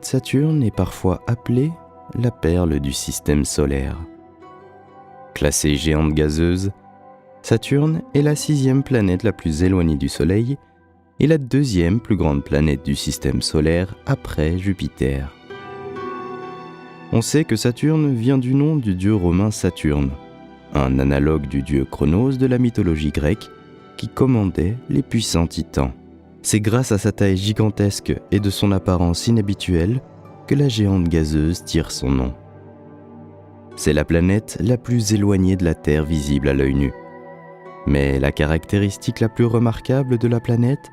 Saturne est parfois appelée la perle du système solaire. Classée géante gazeuse, Saturne est la 6e planète la plus éloignée du Soleil et la 2e plus grande planète du système solaire après Jupiter. On sait que Saturne vient du nom du dieu romain Saturne, un analogue du dieu Chronos de la mythologie grecque qui commandait les puissants titans. C'est grâce à sa taille gigantesque et de son apparence inhabituelle que la géante gazeuse tire son nom. C'est la planète la plus éloignée de la Terre visible à l'œil nu. Mais la caractéristique la plus remarquable de la planète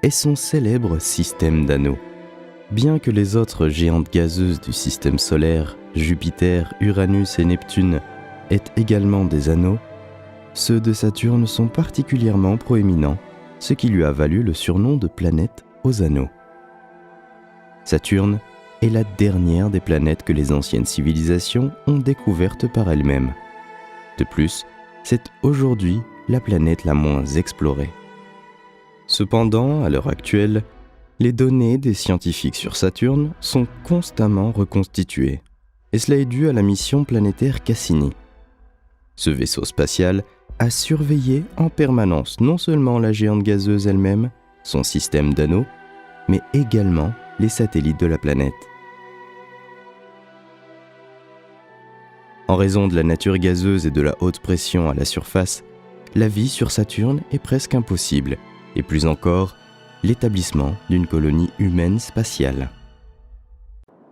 est son célèbre système d'anneaux. Bien que les autres géantes gazeuses du système solaire, Jupiter, Uranus et Neptune, aient également des anneaux, ceux de Saturne sont particulièrement proéminents, ce qui lui a valu le surnom de planète aux anneaux. Saturne est la dernière des planètes que les anciennes civilisations ont découvertes par elles-mêmes. De plus, c'est aujourd'hui la planète la moins explorée. Cependant, à l'heure actuelle, les données des scientifiques sur Saturne sont constamment reconstituées, et cela est dû à la mission planétaire Cassini. Ce vaisseau spatial a surveillé en permanence non seulement la géante gazeuse elle-même, son système d'anneaux, mais également les satellites de la planète. En raison de la nature gazeuse et de la haute pression à la surface, la vie sur Saturne est presque impossible, et plus encore, l'établissement d'une colonie humaine spatiale.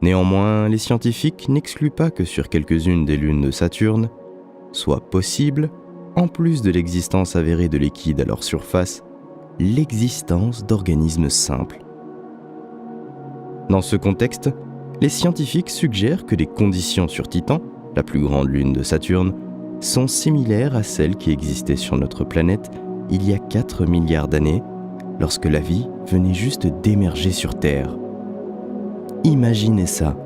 Néanmoins, les scientifiques n'excluent pas que sur quelques-unes des lunes de Saturne, soit possible, en plus de l'existence avérée de liquides à leur surface, l'existence d'organismes simples. Dans ce contexte, les scientifiques suggèrent que les conditions sur Titan, la plus grande lune de Saturne, sont similaires à celles qui existaient sur notre planète il y a 4 milliards d'années, lorsque la vie venait juste d'émerger sur Terre. Imaginez ça,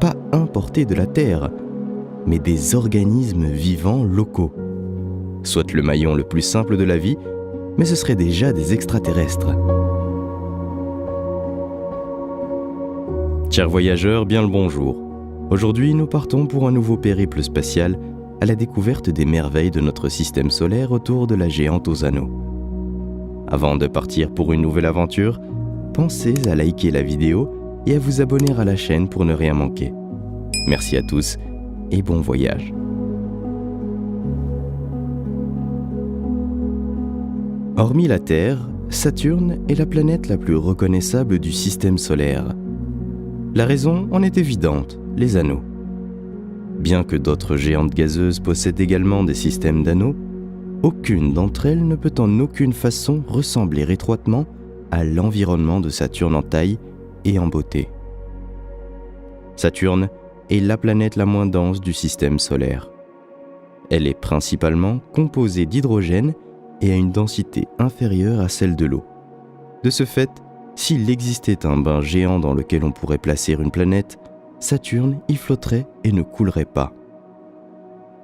pas importés de la Terre, mais des organismes vivants locaux. Soit le maillon le plus simple de la vie, mais ce seraient déjà des extraterrestres. Chers voyageurs, bien le bonjour. Aujourd'hui, nous partons pour un nouveau périple spatial à la découverte des merveilles de notre système solaire autour de la géante aux anneaux. Avant de partir pour une nouvelle aventure, pensez à liker la vidéo et à vous abonner à la chaîne pour ne rien manquer. Merci à tous et bon voyage. Hormis la Terre, Saturne est la planète la plus reconnaissable du système solaire. La raison en est évidente, les anneaux. Bien que d'autres géantes gazeuses possèdent également des systèmes d'anneaux, aucune d'entre elles ne peut en aucune façon ressembler étroitement à l'environnement de Saturne en taille et en beauté. Saturne est la planète la moins dense du système solaire. Elle est principalement composée d'hydrogène et a une densité inférieure à celle de l'eau. De ce fait, s'il existait un bain géant dans lequel on pourrait placer une planète, Saturne y flotterait et ne coulerait pas.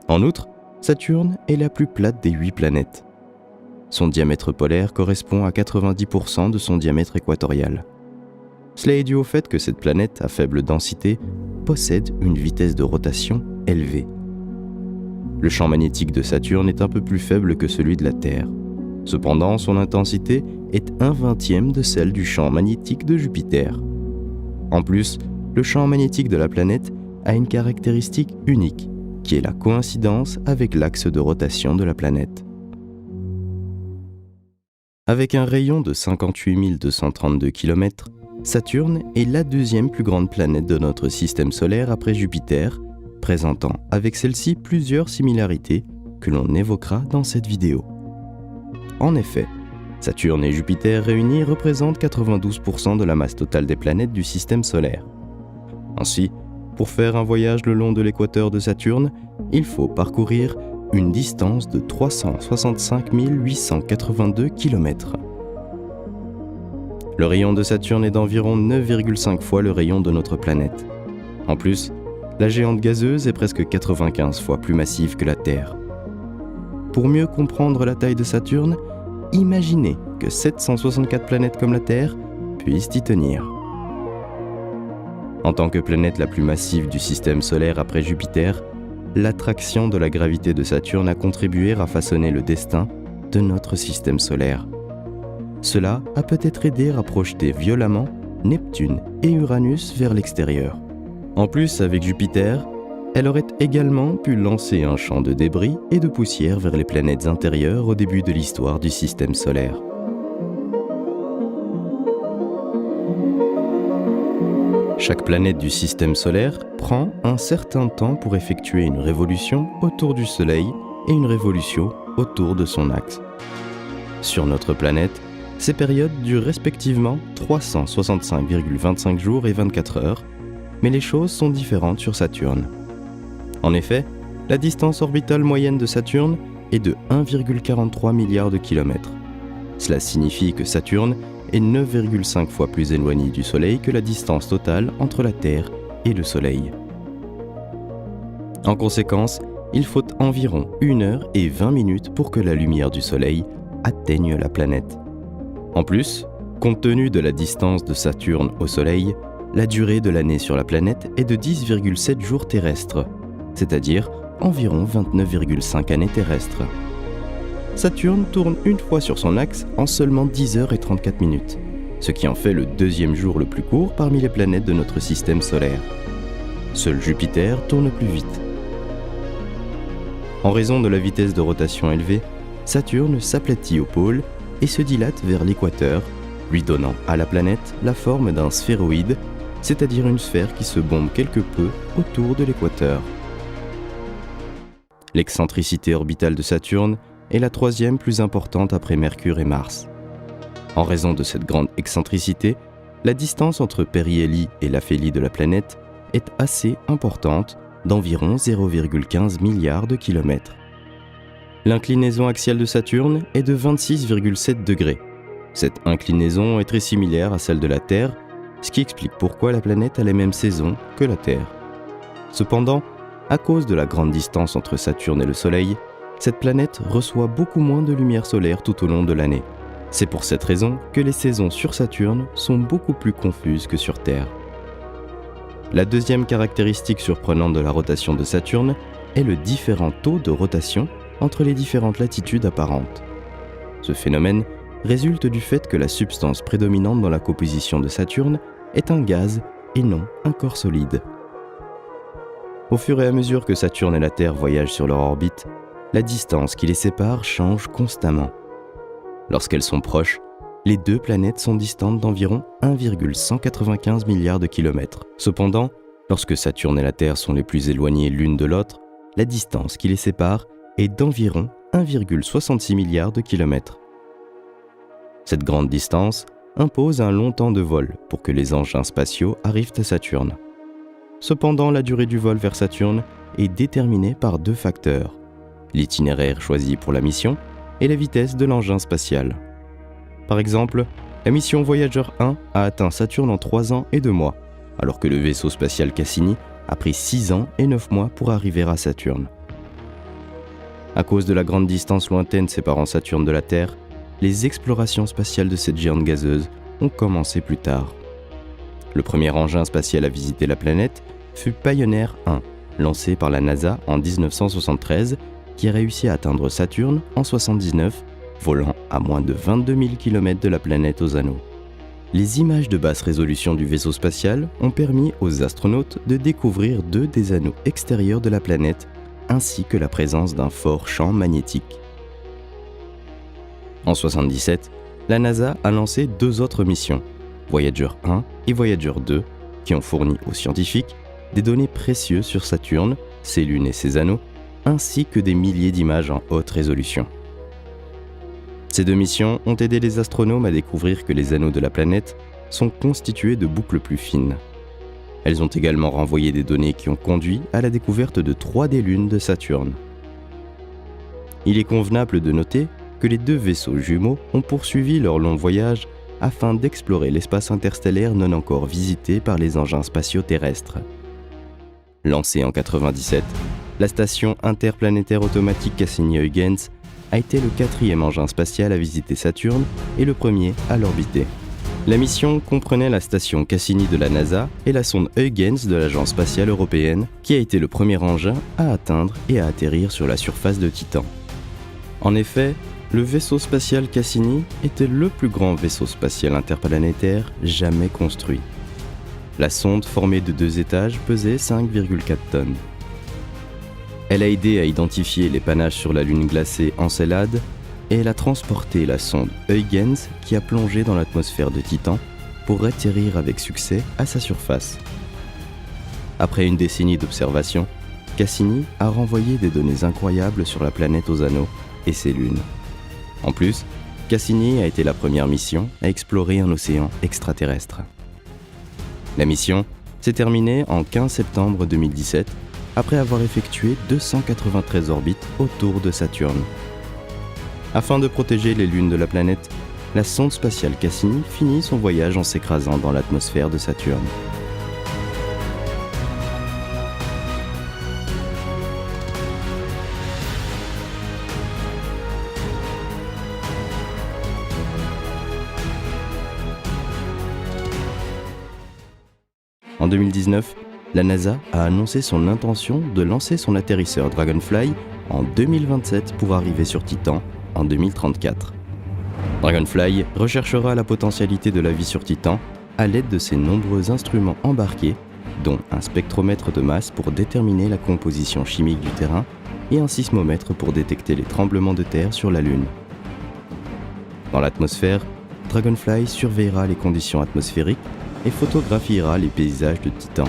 En outre, Saturne est la plus plate des 8 planètes. Son diamètre polaire correspond à 90% de son diamètre équatorial. Cela est dû au fait que cette planète à faible densité possède une vitesse de rotation élevée. Le champ magnétique de Saturne est un peu plus faible que celui de la Terre. Cependant, son intensité est 1/20 de celle du champ magnétique de Jupiter. En plus, le champ magnétique de la planète a une caractéristique unique, qui est la coïncidence avec l'axe de rotation de la planète. Avec un rayon de 58 232 km, Saturne est la 2e plus grande planète de notre système solaire après Jupiter, présentant avec celle-ci plusieurs similarités que l'on évoquera dans cette vidéo. En effet, Saturne et Jupiter réunis représentent 92% de la masse totale des planètes du système solaire. Ainsi, pour faire un voyage le long de l'équateur de Saturne, il faut parcourir une distance de 365 882 km. Le rayon de Saturne est d'environ 9,5 fois le rayon de notre planète. En plus, la géante gazeuse est presque 95 fois plus massive que la Terre. Pour mieux comprendre la taille de Saturne, imaginez que 764 planètes comme la Terre puissent y tenir. En tant que planète la plus massive du système solaire après Jupiter, l'attraction de la gravité de Saturne a contribué à façonner le destin de notre système solaire. Cela a peut-être aidé à projeter violemment Neptune et Uranus vers l'extérieur. En plus, avec Jupiter, elle aurait également pu lancer un champ de débris et de poussière vers les planètes intérieures au début de l'histoire du système solaire. Chaque planète du système solaire prend un certain temps pour effectuer une révolution autour du Soleil et une révolution autour de son axe. Sur notre planète, ces périodes durent respectivement 365,25 jours et 24 heures, mais les choses sont différentes sur Saturne. En effet, la distance orbitale moyenne de Saturne est de 1,43 milliard de kilomètres. Cela signifie que Saturne est 9,5 fois plus éloigné du Soleil que la distance totale entre la Terre et le Soleil. En conséquence, il faut environ 1 heure et 20 minutes pour que la lumière du Soleil atteigne la planète. En plus, compte tenu de la distance de Saturne au Soleil, la durée de l'année sur la planète est de 10,7 jours terrestres, c'est-à-dire environ 29,5 années terrestres. Saturne tourne une fois sur son axe en seulement 10 heures et 34 minutes, ce qui en fait le deuxième jour le plus court parmi les planètes de notre système solaire. Seul Jupiter tourne plus vite. En raison de la vitesse de rotation élevée, Saturne s'aplatit au pôle et se dilate vers l'équateur, lui donnant à la planète la forme d'un sphéroïde, c'est-à-dire une sphère qui se bombe quelque peu autour de l'équateur. L'excentricité orbitale de Saturne est la troisième plus importante après Mercure et Mars. En raison de cette grande excentricité, la distance entre périhélie et l'aphélie de la planète est assez importante, d'environ 0,15 milliards de kilomètres. L'inclinaison axiale de Saturne est de 26,7 degrés. Cette inclinaison est très similaire à celle de la Terre, ce qui explique pourquoi la planète a les mêmes saisons que la Terre. Cependant, à cause de la grande distance entre Saturne et le Soleil, cette planète reçoit beaucoup moins de lumière solaire tout au long de l'année. C'est pour cette raison que les saisons sur Saturne sont beaucoup plus confuses que sur Terre. La deuxième caractéristique surprenante de la rotation de Saturne est le différent taux de rotation entre les différentes latitudes apparentes. Ce phénomène résulte du fait que la substance prédominante dans la composition de Saturne est un gaz et non un corps solide. Au fur et à mesure que Saturne et la Terre voyagent sur leur orbite, la distance qui les sépare change constamment. Lorsqu'elles sont proches, les deux planètes sont distantes d'environ 1,195 milliards de kilomètres. Cependant, lorsque Saturne et la Terre sont les plus éloignées l'une de l'autre, la distance qui les sépare est d'environ 1,66 milliard de kilomètres. Cette grande distance impose un long temps de vol pour que les engins spatiaux arrivent à Saturne. Cependant, la durée du vol vers Saturne est déterminée par deux facteurs: l'itinéraire choisi pour la mission et la vitesse de l'engin spatial. Par exemple, la mission Voyager 1 a atteint Saturne en 3 ans et 2 mois, alors que le vaisseau spatial Cassini a pris 6 ans et 9 mois pour arriver à Saturne. À cause de la grande distance lointaine séparant Saturne de la Terre, les explorations spatiales de cette géante gazeuse ont commencé plus tard. Le premier engin spatial à visiter la planète fut Pioneer 1, lancé par la NASA en 1973, qui a réussi à atteindre Saturne en 1979, volant à moins de 22 000 km de la planète aux anneaux. Les images de basse résolution du vaisseau spatial ont permis aux astronautes de découvrir 2 des anneaux extérieurs de la planète, ainsi que la présence d'un fort champ magnétique. En 1977, la NASA a lancé 2 autres missions, Voyager 1 et Voyager 2, qui ont fourni aux scientifiques des données précieuses sur Saturne, ses lunes et ses anneaux, ainsi que des milliers d'images en haute résolution. Ces 2 missions ont aidé les astronomes à découvrir que les anneaux de la planète sont constitués de boucles plus fines. Elles ont également renvoyé des données qui ont conduit à la découverte de 3 des lunes de Saturne. Il est convenable de noter que les 2 vaisseaux jumeaux ont poursuivi leur long voyage afin d'explorer l'espace interstellaire non encore visité par les engins spatiaux terrestres. Lancée en 1997, la station interplanétaire automatique Cassini-Huygens a été le 4e engin spatial à visiter Saturne et le premier à l'orbiter. La mission comprenait la station Cassini de la NASA et la sonde Huygens de l'Agence spatiale européenne, qui a été le premier engin à atteindre et à atterrir sur la surface de Titan. En effet, le vaisseau spatial Cassini était le plus grand vaisseau spatial interplanétaire jamais construit. La sonde, formée de 2 étages, pesait 5,4 tonnes. Elle a aidé à identifier les panaches sur la Lune glacée Encelade et elle a transporté la sonde Huygens qui a plongé dans l'atmosphère de Titan pour atterrir avec succès à sa surface. Après une décennie d'observation, Cassini a renvoyé des données incroyables sur la planète aux anneaux et ses lunes. En plus, Cassini a été la première mission à explorer un océan extraterrestre. La mission s'est terminée en 15 septembre 2017 après avoir effectué 293 orbites autour de Saturne. Afin de protéger les lunes de la planète, la sonde spatiale Cassini finit son voyage en s'écrasant dans l'atmosphère de Saturne. En 2019, la NASA a annoncé son intention de lancer son atterrisseur Dragonfly en 2027 pour arriver sur Titan en 2034. Dragonfly recherchera la potentialité de la vie sur Titan à l'aide de ses nombreux instruments embarqués, dont un spectromètre de masse pour déterminer la composition chimique du terrain et un sismomètre pour détecter les tremblements de terre sur la Lune. Dans l'atmosphère, Dragonfly surveillera les conditions atmosphériques et photographiera les paysages de Titan.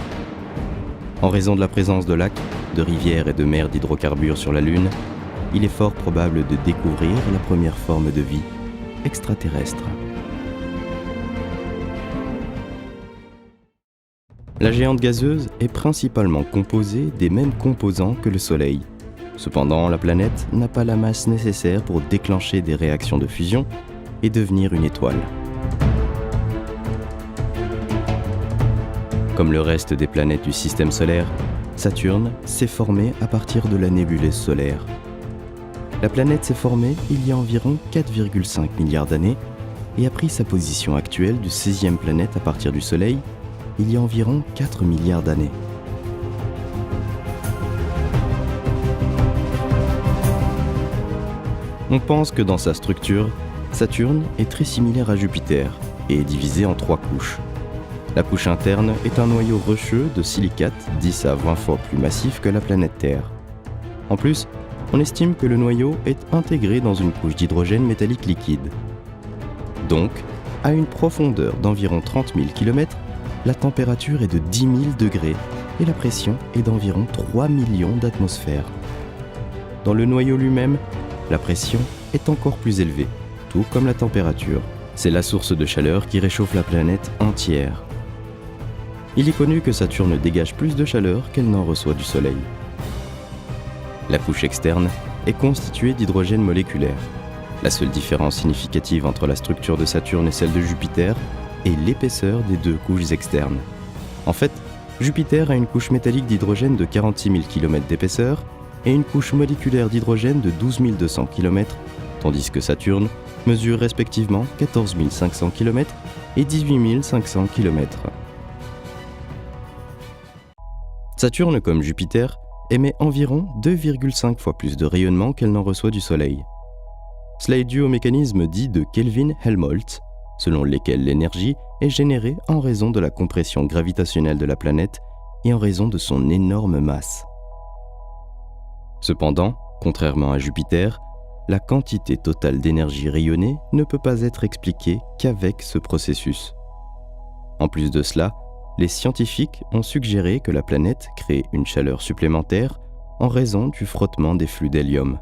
En raison de la présence de lacs, de rivières et de mers d'hydrocarbures sur la Lune, il est fort probable de découvrir la première forme de vie extraterrestre. La géante gazeuse est principalement composée des mêmes composants que le Soleil. Cependant, la planète n'a pas la masse nécessaire pour déclencher des réactions de fusion et devenir une étoile. Comme le reste des planètes du système solaire, Saturne s'est formée à partir de la nébuleuse solaire. La planète s'est formée il y a environ 4,5 milliards d'années et a pris sa position actuelle de 16e planète à partir du Soleil il y a environ 4 milliards d'années. On pense que dans sa structure, Saturne est très similaire à Jupiter et est divisé en 3 couches. La couche interne est un noyau rocheux de silicate 10 à 20 fois plus massif que la planète Terre. En plus, on estime que le noyau est intégré dans une couche d'hydrogène métallique liquide. Donc, à une profondeur d'environ 30 000 km, la température est de 10 000 degrés et la pression est d'environ 3 millions d'atmosphères. Dans le noyau lui-même, la pression est encore plus élevée, tout comme la température. C'est la source de chaleur qui réchauffe la planète entière. Il est connu que Saturne dégage plus de chaleur qu'elle n'en reçoit du Soleil. La couche externe est constituée d'hydrogène moléculaire. La seule différence significative entre la structure de Saturne et celle de Jupiter est l'épaisseur des 2 couches externes. En fait, Jupiter a une couche métallique d'hydrogène de 46 000 km d'épaisseur et une couche moléculaire d'hydrogène de 12 200 km, tandis que Saturne mesure respectivement 14 500 km et 18 500 km. Saturne, comme Jupiter, émet environ 2,5 fois plus de rayonnement qu'elle n'en reçoit du Soleil. Cela est dû au mécanisme dit de Kelvin-Helmholtz, selon lequel l'énergie est générée en raison de la compression gravitationnelle de la planète et en raison de son énorme masse. Cependant, contrairement à Jupiter, la quantité totale d'énergie rayonnée ne peut pas être expliquée qu'avec ce processus. En plus de cela, les scientifiques ont suggéré que la planète crée une chaleur supplémentaire en raison du frottement des flux d'hélium.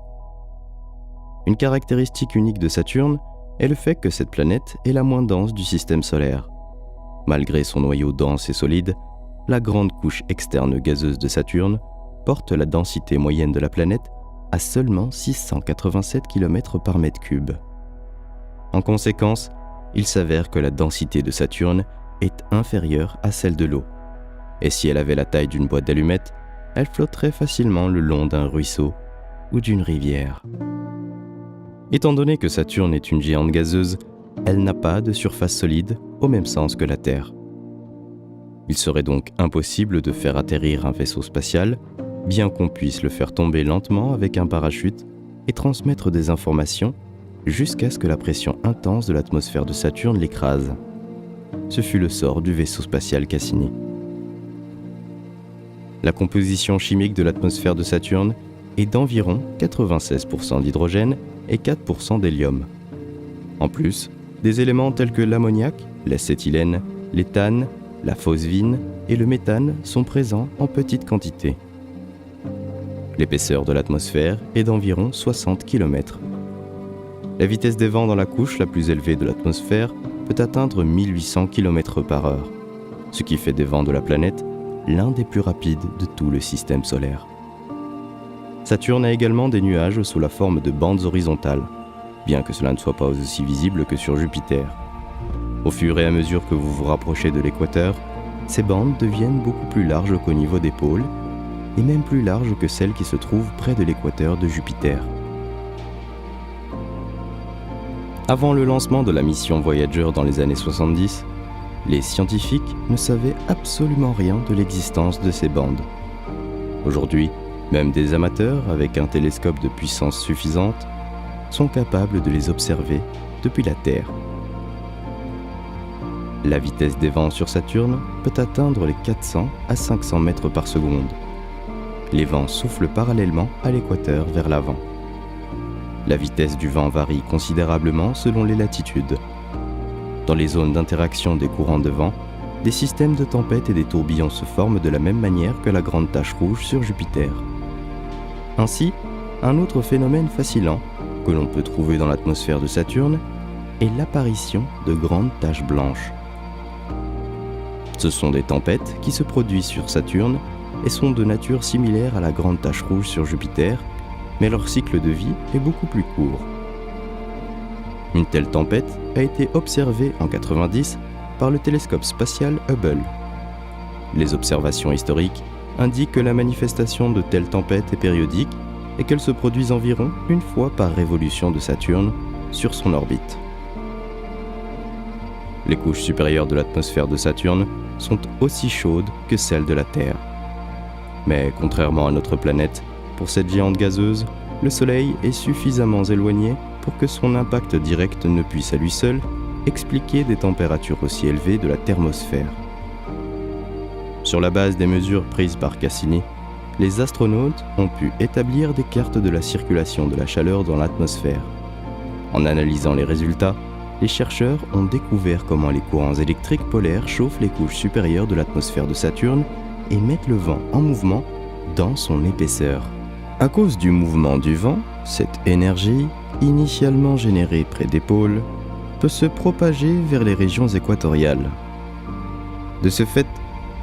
Une caractéristique unique de Saturne est le fait que cette planète est la moins dense du système solaire. Malgré son noyau dense et solide, la grande couche externe gazeuse de Saturne porte la densité moyenne de la planète à seulement 687 km par mètre cube. En conséquence, il s'avère que la densité de Saturne est inférieure à celle de l'eau. Et si elle avait la taille d'une boîte d'allumettes, elle flotterait facilement le long d'un ruisseau ou d'une rivière. Étant donné que Saturne est une géante gazeuse, elle n'a pas de surface solide au même sens que la Terre. Il serait donc impossible de faire atterrir un vaisseau spatial, bien qu'on puisse le faire tomber lentement avec un parachute et transmettre des informations jusqu'à ce que la pression intense de l'atmosphère de Saturne l'écrase. Ce fut le sort du vaisseau spatial Cassini. La composition chimique de l'atmosphère de Saturne est d'environ 96% d'hydrogène et 4% d'hélium. En plus, des éléments tels que l'ammoniac, l'acétylène, l'éthane, la phosphine et le méthane sont présents en petite quantité. L'épaisseur de l'atmosphère est d'environ 60 km. La vitesse des vents dans la couche la plus élevée de l'atmosphère peut atteindre 1800 km/h, ce qui fait des vents de la planète l'un des plus rapides de tout le système solaire. Saturne a également des nuages sous la forme de bandes horizontales, bien que cela ne soit pas aussi visible que sur Jupiter. Au fur et à mesure que vous vous rapprochez de l'équateur, ces bandes deviennent beaucoup plus larges qu'au niveau des pôles, et même plus larges que celles qui se trouvent près de l'équateur de Jupiter. Avant le lancement de la mission Voyager dans les années 70, les scientifiques ne savaient absolument rien de l'existence de ces bandes. Aujourd'hui, même des amateurs avec un télescope de puissance suffisante sont capables de les observer depuis la Terre. La vitesse des vents sur Saturne peut atteindre les 400 à 500 mètres par seconde. Les vents soufflent parallèlement à l'équateur vers l'avant. La vitesse du vent varie considérablement selon les latitudes. Dans les zones d'interaction des courants de vent, des systèmes de tempêtes et des tourbillons se forment de la même manière que la grande tache rouge sur Jupiter. Ainsi, un autre phénomène fascinant que l'on peut trouver dans l'atmosphère de Saturne est l'apparition de grandes taches blanches. Ce sont des tempêtes qui se produisent sur Saturne et sont de nature similaire à la grande tache rouge sur Jupiter, mais leur cycle de vie est beaucoup plus court. Une telle tempête a été observée en 1990 par le télescope spatial Hubble. Les observations historiques indiquent que la manifestation de telles tempêtes est périodique et qu'elles se produisent environ une fois par révolution de Saturne sur son orbite. Les couches supérieures de l'atmosphère de Saturne sont aussi chaudes que celles de la Terre. Mais contrairement à notre planète, pour cette géante gazeuse, le Soleil est suffisamment éloigné pour que son impact direct ne puisse à lui seul expliquer des températures aussi élevées de la thermosphère. Sur la base des mesures prises par Cassini, les astronautes ont pu établir des cartes de la circulation de la chaleur dans l'atmosphère. En analysant les résultats, les chercheurs ont découvert comment les courants électriques polaires chauffent les couches supérieures de l'atmosphère de Saturne et mettent le vent en mouvement dans son épaisseur. À cause du mouvement du vent, cette énergie, initialement générée près des pôles, peut se propager vers les régions équatoriales. De ce fait,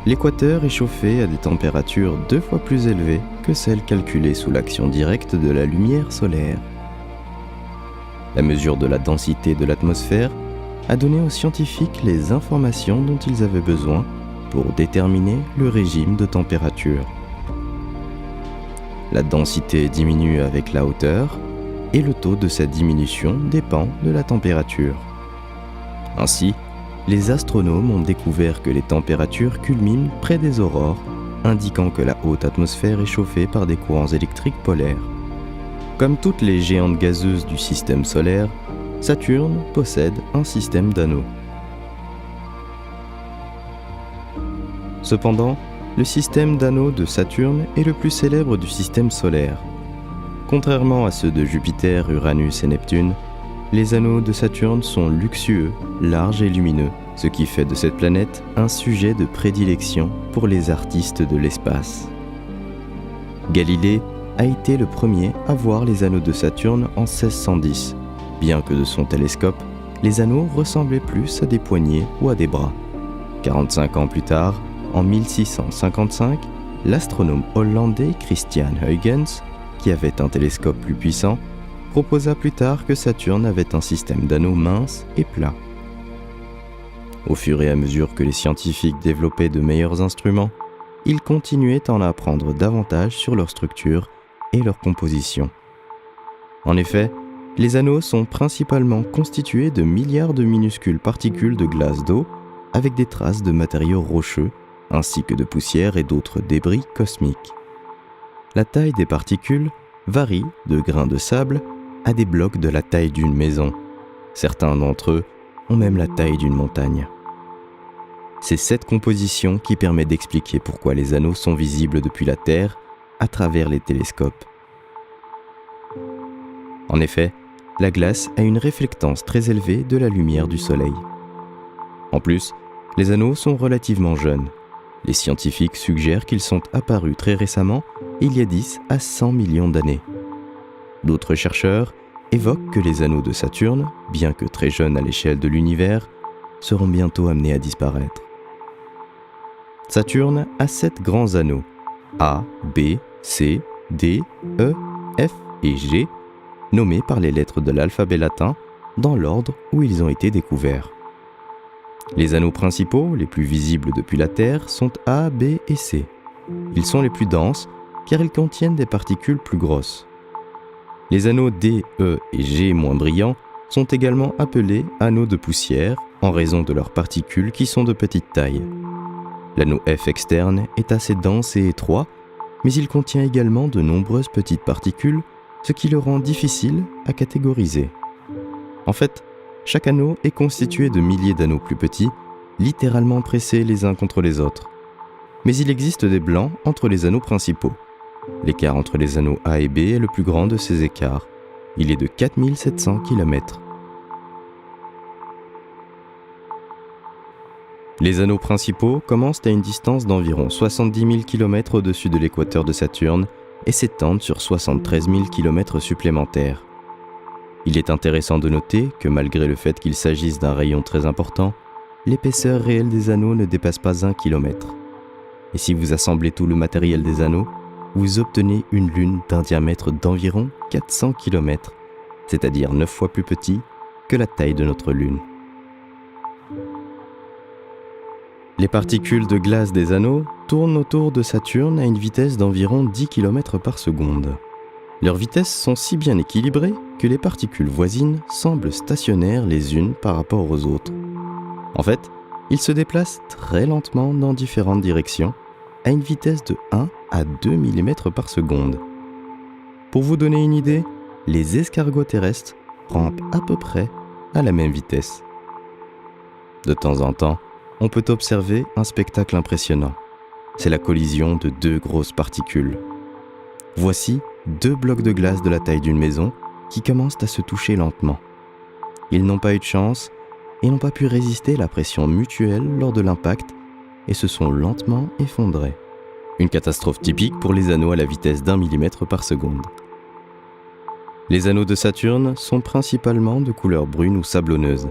l'équateur est chauffé à des températures 2 fois plus élevées que celles calculées sous l'action directe de la lumière solaire. La mesure de la densité de l'atmosphère a donné aux scientifiques les informations dont ils avaient besoin pour déterminer le régime de température. La densité diminue avec la hauteur et le taux de cette diminution dépend de la température. Ainsi, les astronomes ont découvert que les températures culminent près des aurores, indiquant que la haute atmosphère est chauffée par des courants électriques polaires. Comme toutes les géantes gazeuses du système solaire, Saturne possède un système d'anneaux. Cependant, le système d'anneaux de Saturne est le plus célèbre du système solaire. Contrairement à ceux de Jupiter, Uranus et Neptune, les anneaux de Saturne sont luxueux, larges et lumineux, ce qui fait de cette planète un sujet de prédilection pour les artistes de l'espace. Galilée a été le premier à voir les anneaux de Saturne en 1610, bien que de son télescope, les anneaux ressemblaient plus à des poignets ou à des bras. 45 ans plus tard, en 1655, l'astronome hollandais Christian Huygens, qui avait un télescope plus puissant, proposa plus tard que Saturne avait un système d'anneaux minces et plats. Au fur et à mesure que les scientifiques développaient de meilleurs instruments, ils continuaient à en apprendre davantage sur leur structure et leur composition. En effet, Les anneaux sont principalement constitués de milliards de minuscules particules de glace d'eau avec des traces de matériaux rocheux, ainsi que de poussière et d'autres débris cosmiques. La taille des particules varie de grains de sable à des blocs de la taille d'une maison. Certains d'entre eux ont même la taille d'une montagne. C'est cette composition qui permet d'expliquer pourquoi les anneaux sont visibles depuis la Terre à travers les télescopes. En effet, la glace a une réflectance très élevée de la lumière du Soleil. En plus, les anneaux sont relativement jeunes. Les scientifiques suggèrent qu'ils sont apparus très récemment, il y a 10 à 100 millions d'années. D'autres chercheurs évoquent que les anneaux de Saturne, bien que très jeunes à l'échelle de l'univers, seront bientôt amenés à disparaître. Saturne a 7 grands anneaux, A, B, C, D, E, F et G, nommés par les lettres de l'alphabet latin dans l'ordre où ils ont été découverts. Les anneaux principaux, les plus visibles depuis la Terre, sont A, B et C. Ils sont les plus denses car ils contiennent des particules plus grosses. Les anneaux D, E et G moins brillants sont également appelés anneaux de poussière en raison de leurs particules qui sont de petite taille. L'anneau F externe est assez dense et étroit, mais il contient également de nombreuses petites particules, ce qui le rend difficile à catégoriser. En fait, chaque anneau est constitué de milliers d'anneaux plus petits, littéralement pressés les uns contre les autres. Mais il existe des blancs entre les anneaux principaux. L'écart entre les anneaux A et B est le plus grand de ces écarts. Il est de 4700 km. Les anneaux principaux commencent à une distance d'environ 70 000 km au-dessus de l'équateur de Saturne et s'étendent sur 73 000 km supplémentaires. Il est intéressant de noter que malgré le fait qu'il s'agisse d'un rayon très important, l'épaisseur réelle des anneaux ne dépasse pas 1 km. Et si vous assemblez tout le matériel des anneaux, vous obtenez une lune d'un diamètre d'environ 400 km, c'est-à-dire 9 fois plus petit que la taille de notre lune. Les particules de glace des anneaux tournent autour de Saturne à une vitesse d'environ 10 km par seconde. Leurs vitesses sont si bien équilibrées que les particules voisines semblent stationnaires les unes par rapport aux autres. En fait, ils se déplacent très lentement dans différentes directions, à une vitesse de 1 à 2 mm par seconde. Pour vous donner une idée, les escargots terrestres rampent à peu près à la même vitesse. De temps en temps, on peut observer un spectacle impressionnant. C'est la collision de 2 grosses particules. Voici 2 blocs de glace de la taille d'une maison qui commencent à se toucher lentement. Ils n'ont pas eu de chance et n'ont pas pu résister à la pression mutuelle lors de l'impact et se sont lentement effondrés. Une catastrophe typique pour les anneaux à la vitesse d'1 mm par seconde. Les anneaux de Saturne sont principalement de couleur brune ou sablonneuse,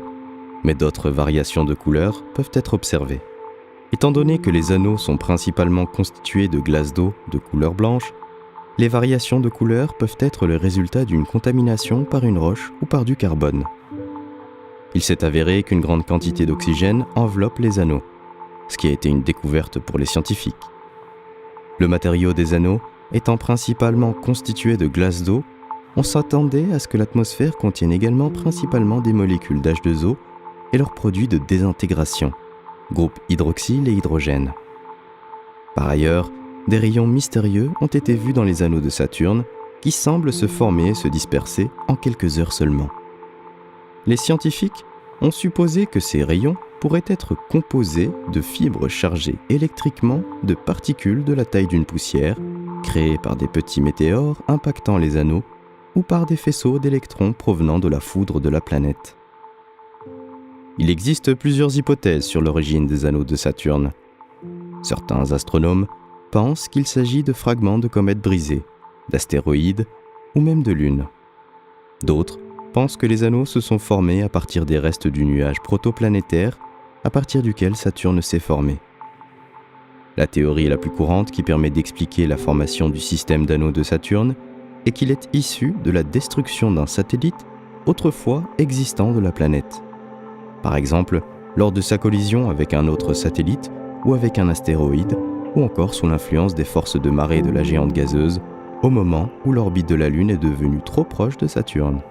mais d'autres variations de couleurs peuvent être observées. Étant donné que les anneaux sont principalement constitués de glace d'eau de couleur blanche, les variations de couleurs peuvent être le résultat d'une contamination par une roche ou par du carbone. Il s'est avéré qu'une grande quantité d'oxygène enveloppe les anneaux, ce qui a été une découverte pour les scientifiques. Le matériau des anneaux étant principalement constitué de glace d'eau, on s'attendait à ce que l'atmosphère contienne également principalement des molécules d'H2O et leurs produits de désintégration, groupes hydroxyle et hydrogène. Par ailleurs, des rayons mystérieux ont été vus dans les anneaux de Saturne qui semblent se former et se disperser en quelques heures seulement. Les scientifiques ont supposé que ces rayons pourraient être composés de fibres chargées électriquement de particules de la taille d'une poussière, créées par des petits météores impactant les anneaux ou par des faisceaux d'électrons provenant de la foudre de la planète. Il existe plusieurs hypothèses sur l'origine des anneaux de Saturne. Certains astronomes pensent qu'il s'agit de fragments de comètes brisées, d'astéroïdes ou même de lunes. D'autres pensent que les anneaux se sont formés à partir des restes du nuage protoplanétaire à partir duquel Saturne s'est formé. La théorie la plus courante qui permet d'expliquer la formation du système d'anneaux de Saturne est qu'il est issu de la destruction d'un satellite autrefois existant de la planète. Par exemple, lors de sa collision avec un autre satellite ou avec un astéroïde, ou encore sous l'influence des forces de marée de la géante gazeuse, au moment où l'orbite de la Lune est devenue trop proche de Saturne.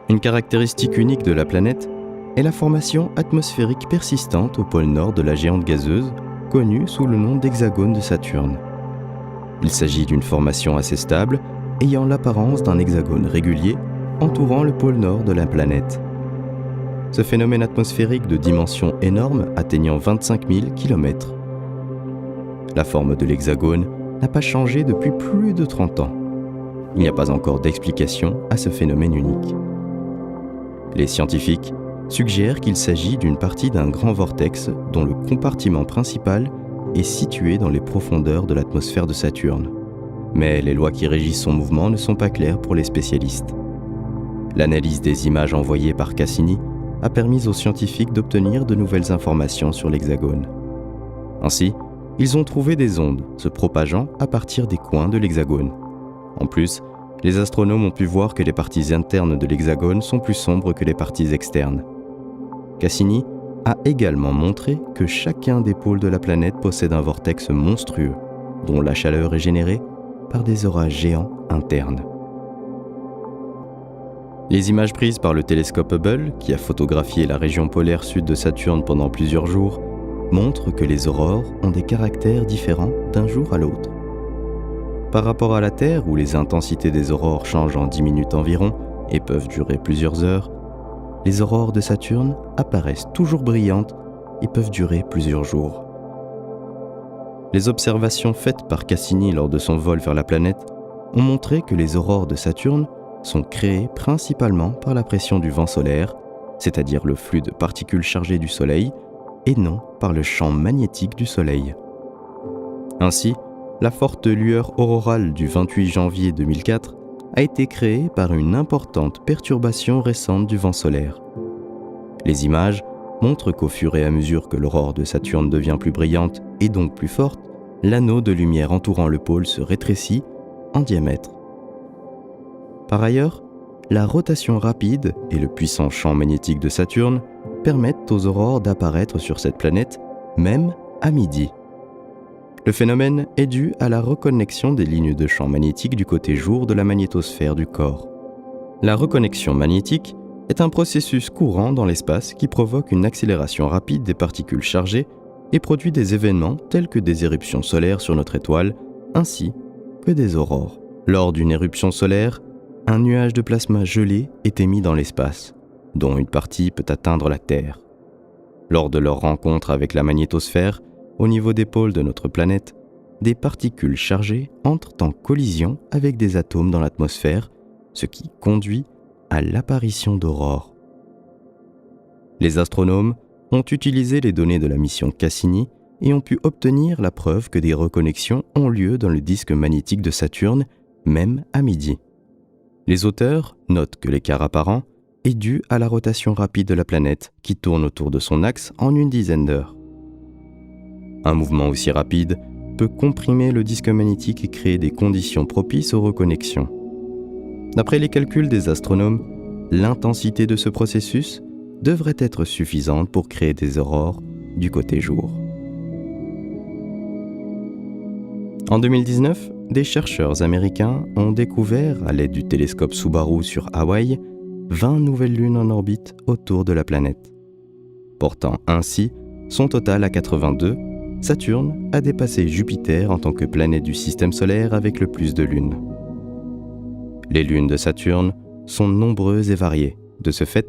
Une caractéristique unique de la planète est la formation atmosphérique persistante au pôle nord de la géante gazeuse, connue sous le nom d'hexagone de Saturne. Il s'agit d'une formation assez stable, ayant l'apparence d'un hexagone régulier entourant le pôle nord de la planète. Ce phénomène atmosphérique de dimension énorme atteignant 25 000 km. La forme de l'hexagone n'a pas changé depuis plus de 30 ans. Il n'y a pas encore d'explication à ce phénomène unique. Les scientifiques suggèrent qu'il s'agit d'une partie d'un grand vortex dont le compartiment principal est situé dans les profondeurs de l'atmosphère de Saturne. Mais les lois qui régissent son mouvement ne sont pas claires pour les spécialistes. L'analyse des images envoyées par Cassini a permis aux scientifiques d'obtenir de nouvelles informations sur l'hexagone. Ainsi, ils ont trouvé des ondes se propageant à partir des coins de l'hexagone. En plus, les astronomes ont pu voir que les parties internes de l'hexagone sont plus sombres que les parties externes. Cassini a également montré que chacun des pôles de la planète possède un vortex monstrueux, dont la chaleur est générée par des orages géants internes. Les images prises par le télescope Hubble, qui a photographié la région polaire sud de Saturne pendant plusieurs jours, montrent que les aurores ont des caractères différents d'un jour à l'autre. Par rapport à la Terre, où les intensités des aurores changent en 10 minutes environ et peuvent durer plusieurs heures, les aurores de Saturne apparaissent toujours brillantes et peuvent durer plusieurs jours. Les observations faites par Cassini lors de son vol vers la planète ont montré que les aurores de Saturne sont créées principalement par la pression du vent solaire, c'est-à-dire le flux de particules chargées du Soleil, et non par le champ magnétique du Soleil. Ainsi, la forte lueur aurorale du 28 janvier 2004 a été créée par une importante perturbation récente du vent solaire. Les images montrent qu'au fur et à mesure que l'aurore de Saturne devient plus brillante et donc plus forte, l'anneau de lumière entourant le pôle se rétrécit en diamètre. Par ailleurs, la rotation rapide et le puissant champ magnétique de Saturne permettent aux aurores d'apparaître sur cette planète, même à midi. Le phénomène est dû à la reconnexion des lignes de champ magnétique du côté jour de la magnétosphère du corps. La reconnexion magnétique est un processus courant dans l'espace qui provoque une accélération rapide des particules chargées et produit des événements tels que des éruptions solaires sur notre étoile, ainsi que des aurores. Lors d'une éruption solaire, un nuage de plasma gelé est émis dans l'espace, dont une partie peut atteindre la Terre. Lors de leur rencontre avec la magnétosphère, au niveau des pôles de notre planète, des particules chargées entrent en collision avec des atomes dans l'atmosphère, ce qui conduit à l'apparition d'aurores. Les astronomes ont utilisé les données de la mission Cassini et ont pu obtenir la preuve que des reconnexions ont lieu dans le disque magnétique de Saturne, même à midi. Les auteurs notent que l'écart apparent est dû à la rotation rapide de la planète qui tourne autour de son axe en une dizaine d'heures. Un mouvement aussi rapide peut comprimer le disque magnétique et créer des conditions propices aux reconnexions. D'après les calculs des astronomes, l'intensité de ce processus devrait être suffisante pour créer des aurores du côté jour. En 2019, des chercheurs américains ont découvert, à l'aide du télescope Subaru sur Hawaï, 20 nouvelles lunes en orbite autour de la planète. Portant ainsi son total à 82, Saturne a dépassé Jupiter en tant que planète du système solaire avec le plus de lunes. Les lunes de Saturne sont nombreuses et variées. De ce fait,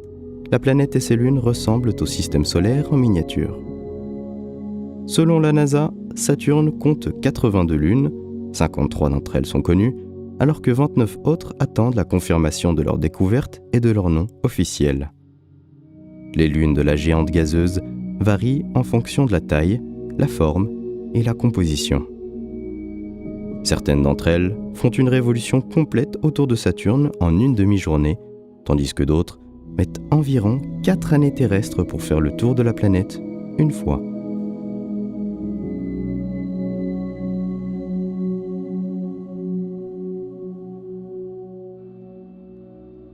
la planète et ses lunes ressemblent au système solaire en miniature. Selon la NASA, Saturne compte 82 lunes, 53 d'entre elles sont connues, alors que 29 autres attendent la confirmation de leur découverte et de leur nom officiel. Les lunes de la géante gazeuse varient en fonction de la taille, la forme et la composition. Certaines d'entre elles font une révolution complète autour de Saturne en une demi-journée, tandis que d'autres mettent environ 4 années terrestres pour faire le tour de la planète une fois.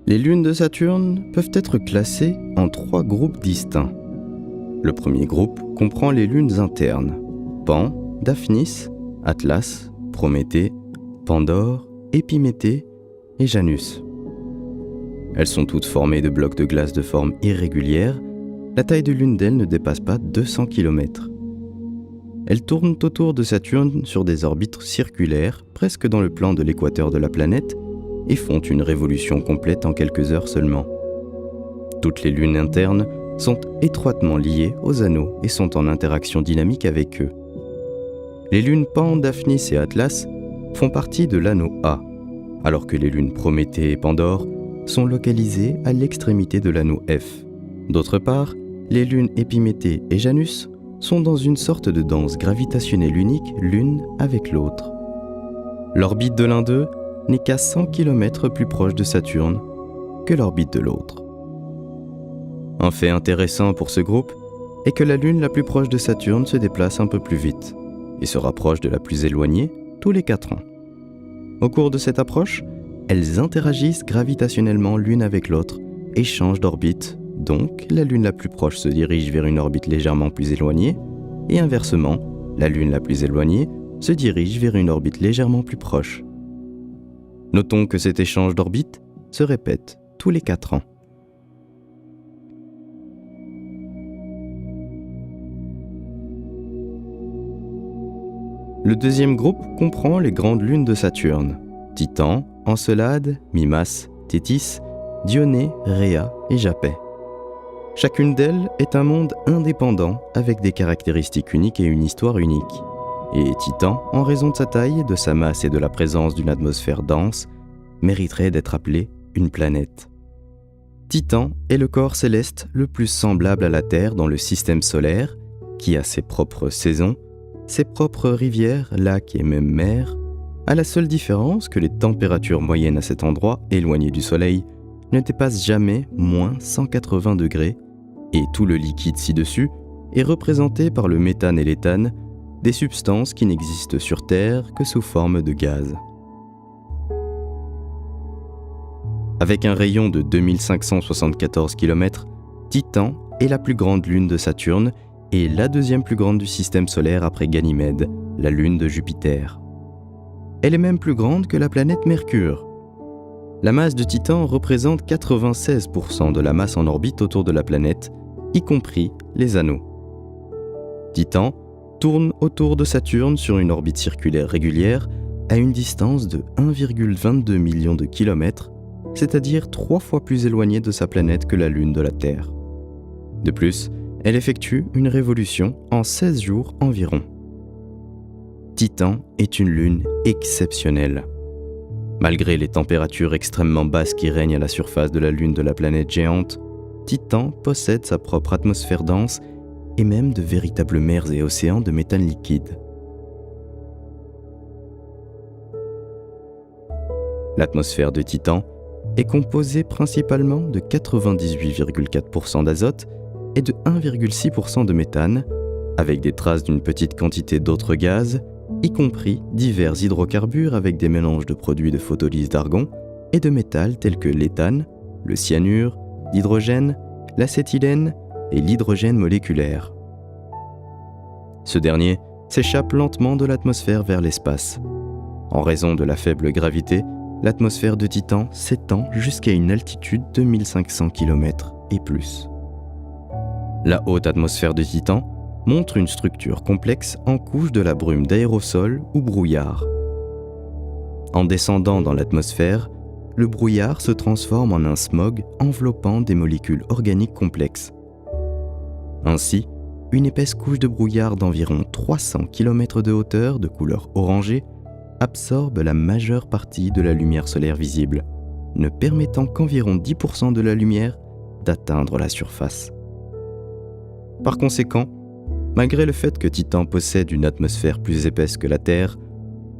Les lunes de Saturne peuvent être classées en 3 groupes distincts. Le premier groupe comprend les lunes internes, Pan, Daphnis, Atlas, Prométhée, Pandore, Épiméthée et Janus. Elles sont toutes formées de blocs de glace de forme irrégulière. La taille de l'une d'elles ne dépasse pas 200 km. Elles tournent autour de Saturne sur des orbites circulaires, presque dans le plan de l'équateur de la planète, et font une révolution complète en quelques heures seulement. Toutes les lunes internes sont étroitement liées aux anneaux et sont en interaction dynamique avec eux. Les lunes Pan, Daphnis et Atlas font partie de l'anneau A, alors que les lunes Prométhée et Pandore sont localisées à l'extrémité de l'anneau F. D'autre part, les lunes Épiméthée et Janus sont dans une sorte de danse gravitationnelle unique l'une avec l'autre. L'orbite de l'un d'eux n'est qu'à 100 km plus proche de Saturne que l'orbite de l'autre. Un fait intéressant pour ce groupe est que la lune la plus proche de Saturne se déplace un peu plus vite et se rapproche de la plus éloignée tous les 4 ans. Au cours de cette approche, elles interagissent gravitationnellement l'une avec l'autre et changent d'orbite. Donc, la lune la plus proche se dirige vers une orbite légèrement plus éloignée, et inversement, la lune la plus éloignée se dirige vers une orbite légèrement plus proche. Notons que cet échange d'orbite se répète tous les 4 ans. Le deuxième groupe comprend les grandes lunes de Saturne, Titan, Encelade, Mimas, Thétis, Dionée, Rhea et Japet. Chacune d'elles est un monde indépendant avec des caractéristiques uniques et une histoire unique. Et Titan, en raison de sa taille, de sa masse et de la présence d'une atmosphère dense, mériterait d'être appelé une planète. Titan est le corps céleste le plus semblable à la Terre dans le système solaire, qui a ses propres saisons, ses propres rivières, lacs et même mers, à la seule différence que les températures moyennes à cet endroit, éloigné du Soleil, ne dépassent jamais moins 180 degrés, et tout le liquide ci-dessus est représenté par le méthane et l'éthane, des substances qui n'existent sur Terre que sous forme de gaz. Avec un rayon de 2574 km, Titan est la plus grande lune de Saturne et la deuxième plus grande du système solaire après Ganymède, la lune de Jupiter. Elle est même plus grande que la planète Mercure. La masse de Titan représente 96% de la masse en orbite autour de la planète, y compris les anneaux. Titan tourne autour de Saturne sur une orbite circulaire régulière à une distance de 1,22 million de kilomètres, c'est-à-dire 3 fois plus éloignée de sa planète que la Lune de la Terre. De plus, elle effectue une révolution en 16 jours environ. Titan est une lune exceptionnelle. Malgré les températures extrêmement basses qui règnent à la surface de la Lune de la planète géante, Titan possède sa propre atmosphère dense et même de véritables mers et océans de méthane liquide. L'atmosphère de Titan est composée principalement de 98,4% d'azote et de 1,6% de méthane, avec des traces d'une petite quantité d'autres gaz, y compris divers hydrocarbures avec des mélanges de produits de photolyse d'argon et de métals tels que l'éthane, le cyanure, l'hydrogène, l'acétylène et l'hydrogène moléculaire. Ce dernier s'échappe lentement de l'atmosphère vers l'espace. En raison de la faible gravité, l'atmosphère de Titan s'étend jusqu'à une altitude de 1500 km et plus. La haute atmosphère de Titan montre une structure complexe en couche de la brume d'aérosol ou brouillard. En descendant dans l'atmosphère, le brouillard se transforme en un smog enveloppant des molécules organiques complexes. Ainsi, une épaisse couche de brouillard d'environ 300 km de hauteur de couleur orangée absorbe la majeure partie de la lumière solaire visible, ne permettant qu'environ 10% de la lumière d'atteindre la surface. Par conséquent, malgré le fait que Titan possède une atmosphère plus épaisse que la Terre,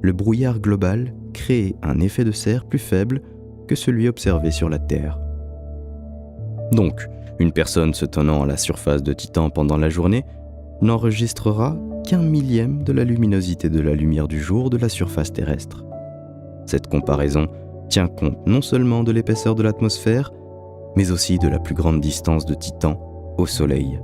le brouillard global crée un effet de serre plus faible que celui observé sur la Terre. Donc, une personne se tenant à la surface de Titan pendant la journée n'enregistrera qu'1 millième de la luminosité de la lumière du jour de la surface terrestre. Cette comparaison tient compte non seulement de l'épaisseur de l'atmosphère, mais aussi de la plus grande distance de Titan au Soleil.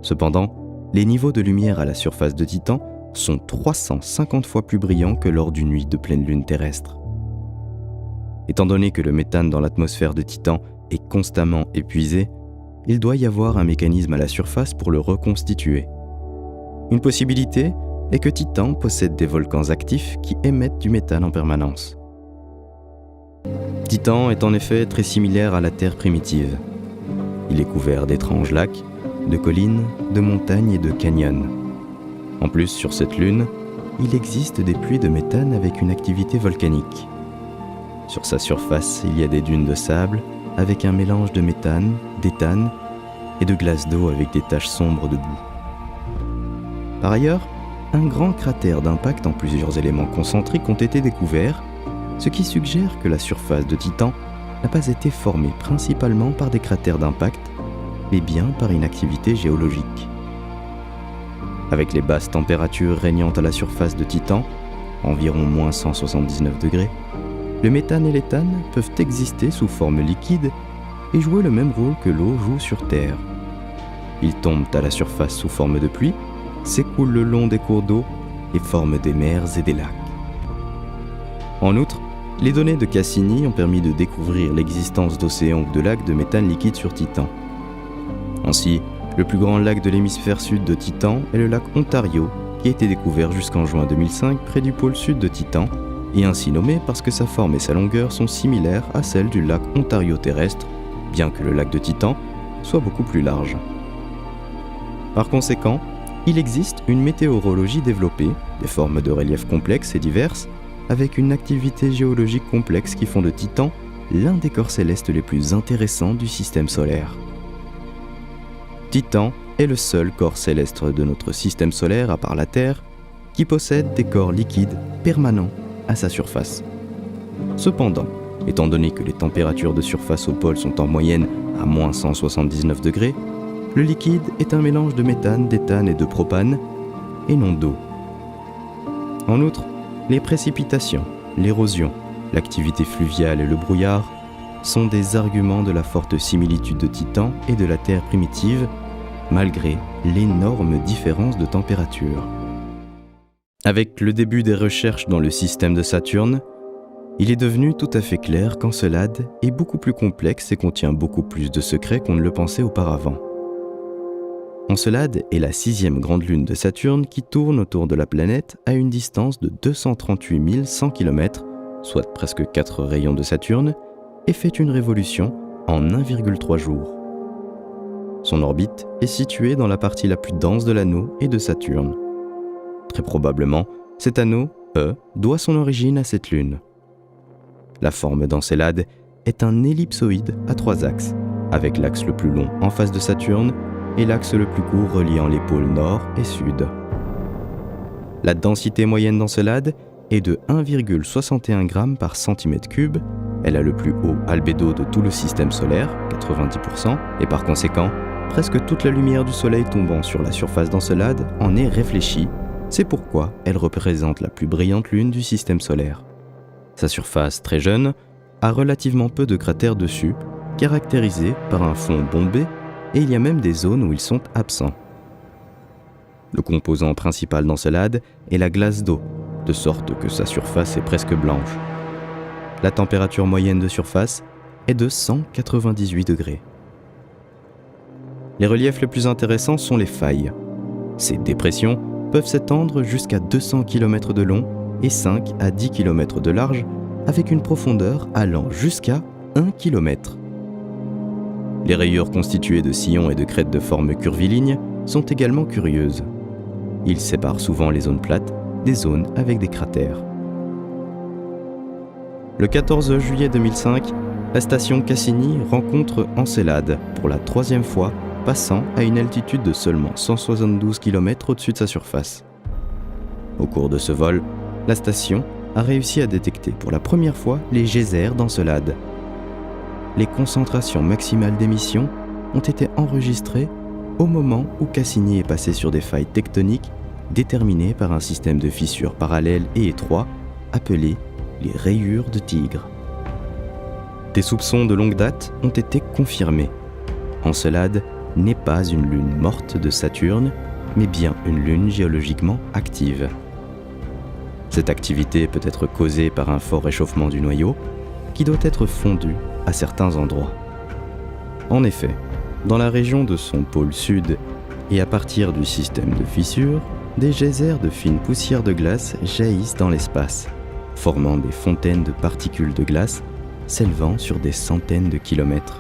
Cependant, les niveaux de lumière à la surface de Titan sont 350 fois plus brillants que lors d'une nuit de pleine lune terrestre. Étant donné que le méthane dans l'atmosphère de Titan est constamment épuisé, il doit y avoir un mécanisme à la surface pour le reconstituer. Une possibilité est que Titan possède des volcans actifs qui émettent du méthane en permanence. Titan est en effet très similaire à la Terre primitive. Il est couvert d'étranges lacs, de collines, de montagnes et de canyons. En plus, sur cette lune, il existe des pluies de méthane avec une activité volcanique. Sur sa surface, il y a des dunes de sable avec un mélange de méthane, d'éthane et de glace d'eau avec des taches sombres de boue. Par ailleurs, un grand cratère d'impact en plusieurs éléments concentriques ont été découverts, ce qui suggère que la surface de Titan n'a pas été formée principalement par des cratères d'impact, mais bien par une activité géologique. Avec les basses températures régnant à la surface de Titan, environ moins 179 degrés, le méthane et l'éthane peuvent exister sous forme liquide et jouer le même rôle que l'eau joue sur Terre. Ils tombent à la surface sous forme de pluie, s'écoulent le long des cours d'eau et forment des mers et des lacs. En outre, les données de Cassini ont permis de découvrir l'existence d'océans ou de lacs de méthane liquide sur Titan. Ainsi, le plus grand lac de l'hémisphère sud de Titan est le lac Ontario, qui a été découvert jusqu'en juin 2005 près du pôle sud de Titan, et ainsi nommé parce que sa forme et sa longueur sont similaires à celles du lac Ontario terrestre, bien que le lac de Titan soit beaucoup plus large. Par conséquent, il existe une météorologie développée, des formes de relief complexes et diverses, avec une activité géologique complexe qui font de Titan l'un des corps célestes les plus intéressants du système solaire. Titan est le seul corps céleste de notre système solaire, à part la Terre, qui possède des corps liquides permanents à sa surface. Cependant, étant donné que les températures de surface au pôle sont en moyenne à moins 179 degrés, le liquide est un mélange de méthane, d'éthane et de propane, et non d'eau. En outre, les précipitations, l'érosion, l'activité fluviale et le brouillard sont des arguments de la forte similitude de Titan et de la Terre primitive, malgré l'énorme différence de température. Avec le début des recherches dans le système de Saturne, il est devenu tout à fait clair qu'Encelade est beaucoup plus complexe et contient beaucoup plus de secrets qu'on ne le pensait auparavant. Encelade est la 6e grande lune de Saturne qui tourne autour de la planète à une distance de 238 100 km, soit presque 4 rayons de Saturne, et fait une révolution en 1,3 jours. Son orbite est située dans la partie la plus dense de l'anneau et de Saturne. Très probablement, cet anneau, doit son origine à cette lune. La forme d'Encelade est un ellipsoïde à 3 axes, avec l'axe le plus long en face de Saturne et l'axe le plus court reliant les pôles nord et sud. La densité moyenne d'Encelade est de 1,61 g par cm3. Elle a le plus haut albédo de tout le système solaire, 90%, et par conséquent, presque toute la lumière du Soleil tombant sur la surface d'Encelade en est réfléchie. C'est pourquoi elle représente la plus brillante lune du système solaire. Sa surface, très jeune, a relativement peu de cratères dessus, caractérisés par un fond bombé, et il y a même des zones où ils sont absents. Le composant principal d'Encelade est la glace d'eau, de sorte que sa surface est presque blanche. La température moyenne de surface est de 198 degrés. Les reliefs les plus intéressants sont les failles. Ces dépressions peuvent s'étendre jusqu'à 200 km de long et 5 à 10 km de large, avec une profondeur allant jusqu'à 1 km. Les rayures constituées de sillons et de crêtes de forme curviligne sont également curieuses. Ils séparent souvent les zones plates des zones avec des cratères. Le 14 juillet 2005, la station Cassini rencontre Encelade pour la 3e fois, passant à une altitude de seulement 172 km au-dessus de sa surface. Au cours de ce vol, la station a réussi à détecter pour la première fois les geysers d'Encelade. Les concentrations maximales d'émissions ont été enregistrées au moment où Cassini est passé sur des failles tectoniques déterminées par un système de fissures parallèles et étroits appelé les rayures de Tigre. Des soupçons de longue date ont été confirmés. Encelade n'est pas une lune morte de Saturne, mais bien une lune géologiquement active. Cette activité peut être causée par un fort réchauffement du noyau, qui doit être fondue à certains endroits. En effet, dans la région de son pôle sud et à partir du système de fissures, des geysers de fines poussières de glace jaillissent dans l'espace, formant des fontaines de particules de glace s'élevant sur des centaines de kilomètres.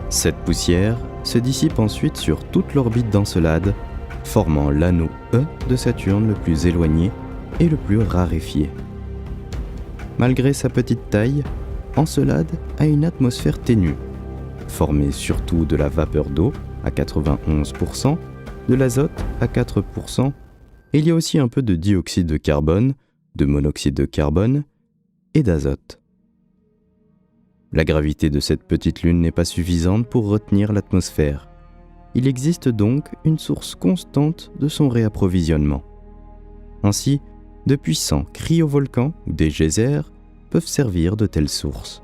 Cette poussière se dissipe ensuite sur toute l'orbite d'Encelade, formant l'anneau E de Saturne le plus éloigné et le plus raréfié. Malgré sa petite taille, Encelade a une atmosphère ténue, formée surtout de la vapeur d'eau à 91%, de l'azote à 4%, et il y a aussi un peu de dioxyde de carbone, de monoxyde de carbone et d'azote. La gravité de cette petite lune n'est pas suffisante pour retenir l'atmosphère. Il existe donc une source constante de son réapprovisionnement. Ainsi, de puissants cryovolcans ou des geysers peuvent servir de telles sources.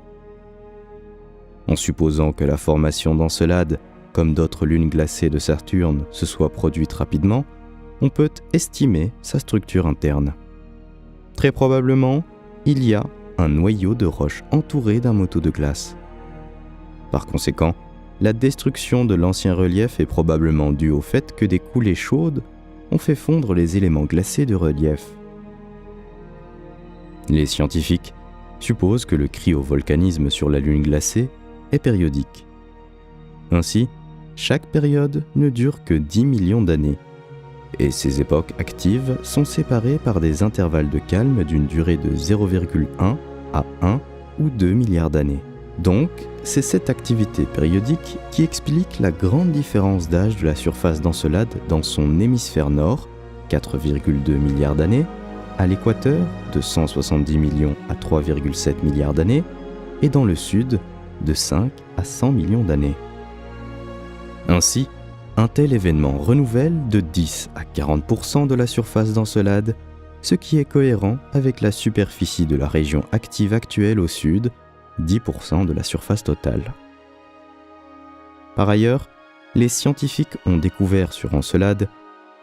En supposant que la formation d'Encelade, comme d'autres lunes glacées de Saturne, se soit produite rapidement, on peut estimer sa structure interne. Très probablement, il y a un noyau de roche entouré d'un manteau de glace. Par conséquent, la destruction de l'ancien relief est probablement due au fait que des coulées chaudes ont fait fondre les éléments glacés du relief. Les scientifiques supposent que le cryovolcanisme sur la Lune glacée est périodique. Ainsi, chaque période ne dure que 10 millions d'années, et ces époques actives sont séparées par des intervalles de calme d'une durée de 0,1 à 1 ou 2 milliards d'années. Donc, c'est cette activité périodique qui explique la grande différence d'âge de la surface d'Encelade dans son hémisphère nord, 4,2 milliards d'années, à l'équateur, de 170 millions à 3,7 milliards d'années, et dans le sud, de 5 à 100 millions d'années. Ainsi, un tel événement renouvelle de 10 à 40% de la surface d'Encelade, ce qui est cohérent avec la superficie de la région active actuelle au sud, 10% de la surface totale. Par ailleurs, les scientifiques ont découvert sur Encelade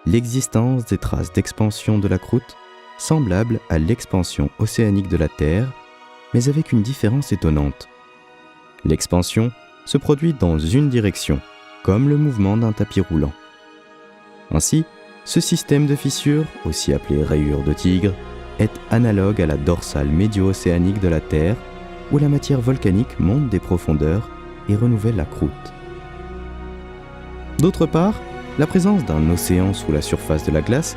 l'existence des traces d'expansion de la croûte semblables à l'expansion océanique de la Terre, mais avec une différence étonnante. L'expansion se produit dans une direction, comme le mouvement d'un tapis roulant. Ainsi, ce système de fissures, aussi appelé rayures de tigre, est analogue à la dorsale médio-océanique de la Terre, où la matière volcanique monte des profondeurs et renouvelle la croûte. D'autre part, la présence d'un océan sous la surface de la glace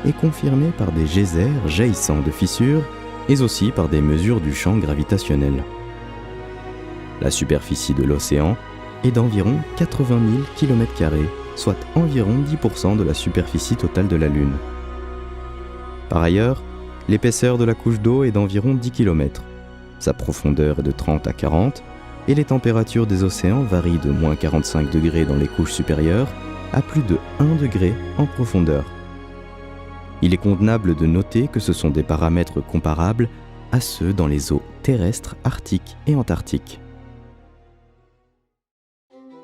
est confirmée par des geysers jaillissant de fissures, mais aussi par des mesures du champ gravitationnel. La superficie de l'océan est d'environ 80 000 km², soit environ 10% de la superficie totale de la Lune. Par ailleurs, l'épaisseur de la couche d'eau est d'environ 10 km. Sa profondeur est de 30 à 40 et les températures des océans varient de moins 45 degrés dans les couches supérieures à plus de 1 degré en profondeur. Il est convenable de noter que ce sont des paramètres comparables à ceux dans les eaux terrestres arctiques et antarctiques.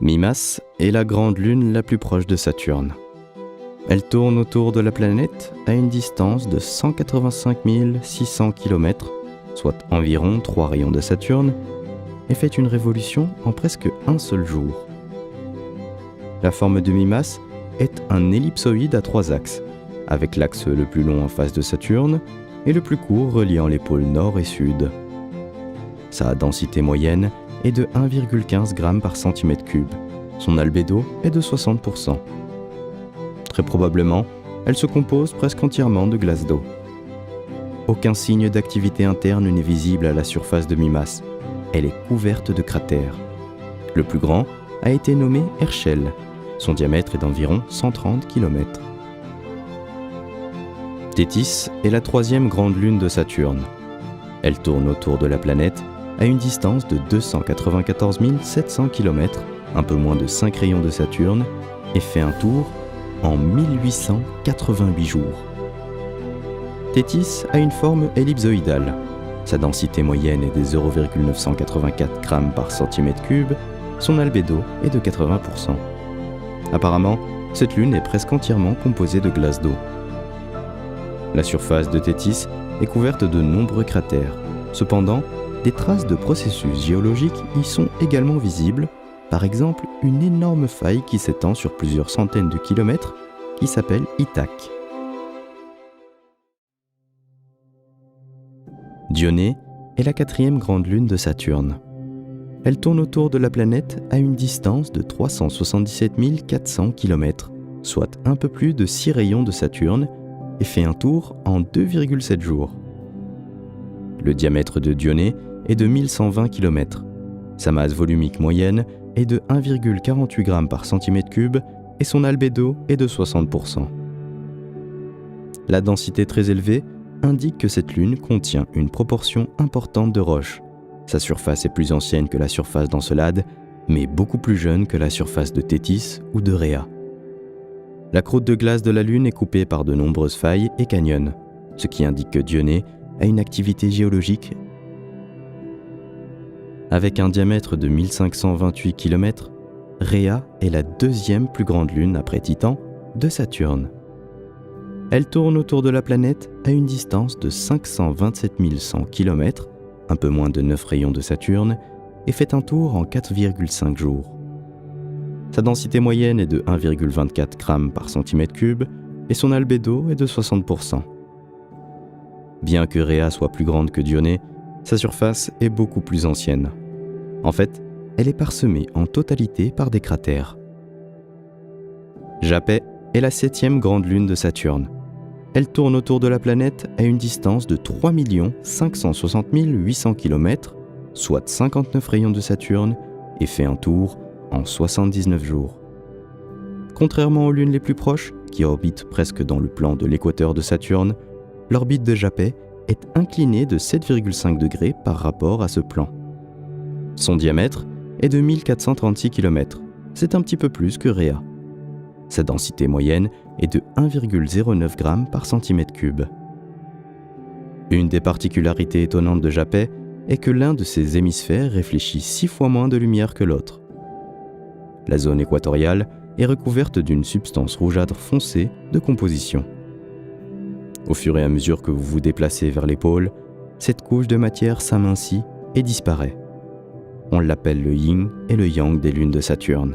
Mimas est la grande lune la plus proche de Saturne. Elle tourne autour de la planète à une distance de 185 600 km, soit environ 3 rayons de Saturne, et fait une révolution en presque un seul jour. La forme de Mimas est un ellipsoïde à 3 axes, avec l'axe le plus long en face de Saturne et le plus court reliant les pôles nord et sud. Sa densité moyenne est de 1,15 g par cm3. Son albédo est de 60%. Très probablement, elle se compose presque entièrement de glace d'eau. Aucun signe d'activité interne n'est visible à la surface de Mimas. Elle est couverte de cratères. Le plus grand a été nommé Herschel. Son diamètre est d'environ 130 km. Thétis est la 3e grande lune de Saturne. Elle tourne autour de la planète à une distance de 294 700 km, un peu moins de 5 rayons de Saturne, et fait un tour en 1888 jours. Thétis a une forme ellipsoïdale. Sa densité moyenne est de 0,984 g par cm3, son albédo est de 80%. Apparemment, cette lune est presque entièrement composée de glace d'eau. La surface de Thétis est couverte de nombreux cratères, Cependant, des traces de processus géologiques y sont également visibles, par exemple une énorme faille qui s'étend sur plusieurs centaines de kilomètres qui s'appelle Ithaque. Dionée est la 4e grande lune de Saturne. Elle tourne autour de la planète à une distance de 377 400 km, soit un peu plus de 6 rayons de Saturne, et fait un tour en 2,7 jours. Le diamètre de Dionée est de 1120 km. Sa masse volumique moyenne est de 1,48 g par cm3 et son albédo est de 60%. La densité très élevée indique que cette lune contient une proportion importante de roches. Sa surface est plus ancienne que la surface d'Encelade, mais beaucoup plus jeune que la surface de Tétis ou de Rhéa. La croûte de glace de la Lune est coupée par de nombreuses failles et canyons, ce qui indique que Dionée a une activité géologique. Avec un diamètre de 1528 km, Rhéa est la 2e plus grande lune après Titan de Saturne. Elle tourne autour de la planète à une distance de 527 100 km, un peu moins de 9 rayons de Saturne, et fait un tour en 4,5 jours. Sa densité moyenne est de 1,24 g par cm3 et son albédo est de 60%. Bien que Rhéa soit plus grande que Dionée, sa surface est beaucoup plus ancienne. En fait, elle est parsemée en totalité par des cratères. Japet est la 7e grande lune de Saturne. Elle tourne autour de la planète à une distance de 3 560 800 km, soit 59 rayons de Saturne, et fait un tour en 79 jours. Contrairement aux lunes les plus proches, qui orbitent presque dans le plan de l'équateur de Saturne, l'orbite de Japet est inclinée de 7,5 degrés par rapport à ce plan. Son diamètre est de 1436 km, c'est un petit peu plus que Rhéa. Sa densité moyenne est de 1,09 g par cm3. Une des particularités étonnantes de Japet est que l'un de ses hémisphères réfléchit 6 fois moins de lumière que l'autre. La zone équatoriale est recouverte d'une substance rougeâtre foncée de composition. Au fur et à mesure que vous vous déplacez vers les pôles, cette couche de matière s'amincit et disparaît. On l'appelle le yin et le yang des lunes de Saturne.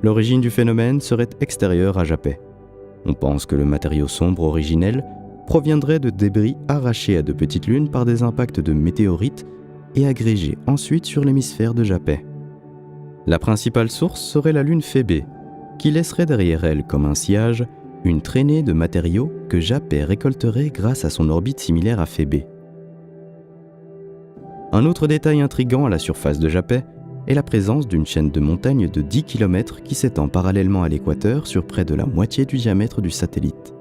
L'origine du phénomène serait extérieure à Japet. On pense que le matériau sombre originel proviendrait de débris arrachés à de petites lunes par des impacts de météorites et agrégés ensuite sur l'hémisphère de Japet. La principale source serait la lune Phébé, qui laisserait derrière elle comme un sillage une traînée de matériaux que Japet récolterait grâce à son orbite similaire à Phébé. Un autre détail intriguant à la surface de Japet est la présence d'une chaîne de montagnes de 10 km qui s'étend parallèlement à l'équateur sur près de la moitié du diamètre du satellite.